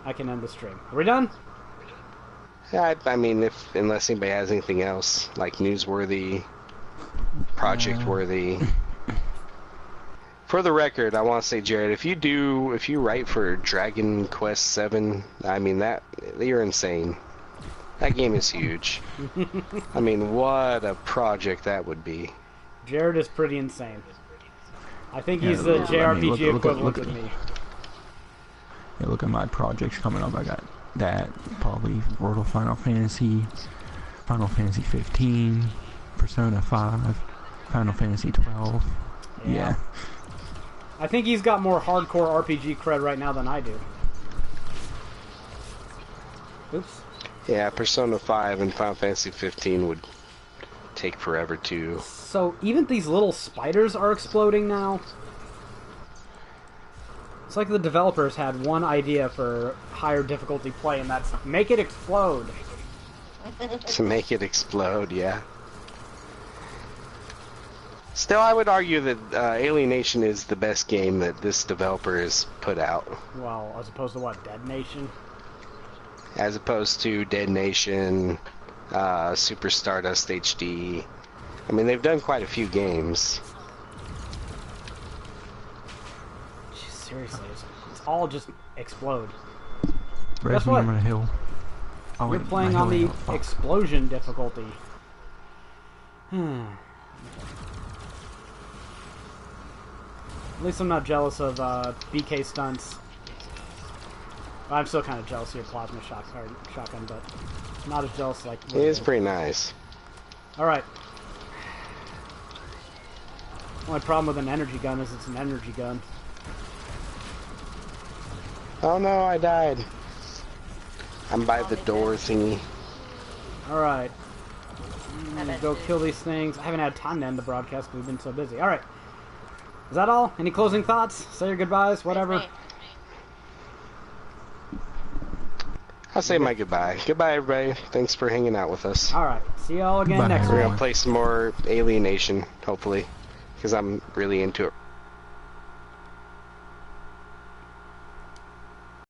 I can end the stream. Are we done? Yeah, I mean, unless anybody has anything else, like newsworthy, project-worthy. For the record, I want to say, Jared, if you write for Dragon Quest VII, I mean, you're insane. That game is huge. I mean, what a project that would be. Jared is pretty insane. I think Yeah, he's the look- I mean, JRPG look at- equivalent look of at- me. Yeah, look at my projects coming up. I got that, probably World of Final Fantasy 15, Persona 5, Final Fantasy 12. Yeah. I think he's got more hardcore RPG cred right now than I do. Oops. Yeah, Persona 5 and Final Fantasy 15 would take forever too. So even these little spiders are exploding now? It's like the developers had one idea for higher difficulty play, and that's make it explode. To make it explode, yeah. Still, I would argue that Alienation is the best game that this developer has put out. Well, as opposed to what, Dead Nation? As opposed to Dead Nation, Super Stardust HD. I mean, they've done quite a few games. Jeez, seriously, it's all just explode. Where's what? me on the hill? Oh, You're wait, playing my on hill the ain't fuck. explosion difficulty. At least I'm not jealous of Bkstunt's. Well, I'm still kind of jealous of your plasma shotgun, but not as jealous like. It is pretty nice. All right. Only problem with an energy gun is it's an energy gun. Oh no, I died. I'm by the door thingy. All right. Go bet kill these things. I haven't had time to end the broadcast because we've been so busy. All right. Is that all? Any closing thoughts? Say your goodbyes, whatever. I'll say my goodbye. Goodbye, everybody. Thanks for hanging out with us. All right. See y'all again Bye, next We're week. gonna play some more Alienation, hopefully, because I'm really into it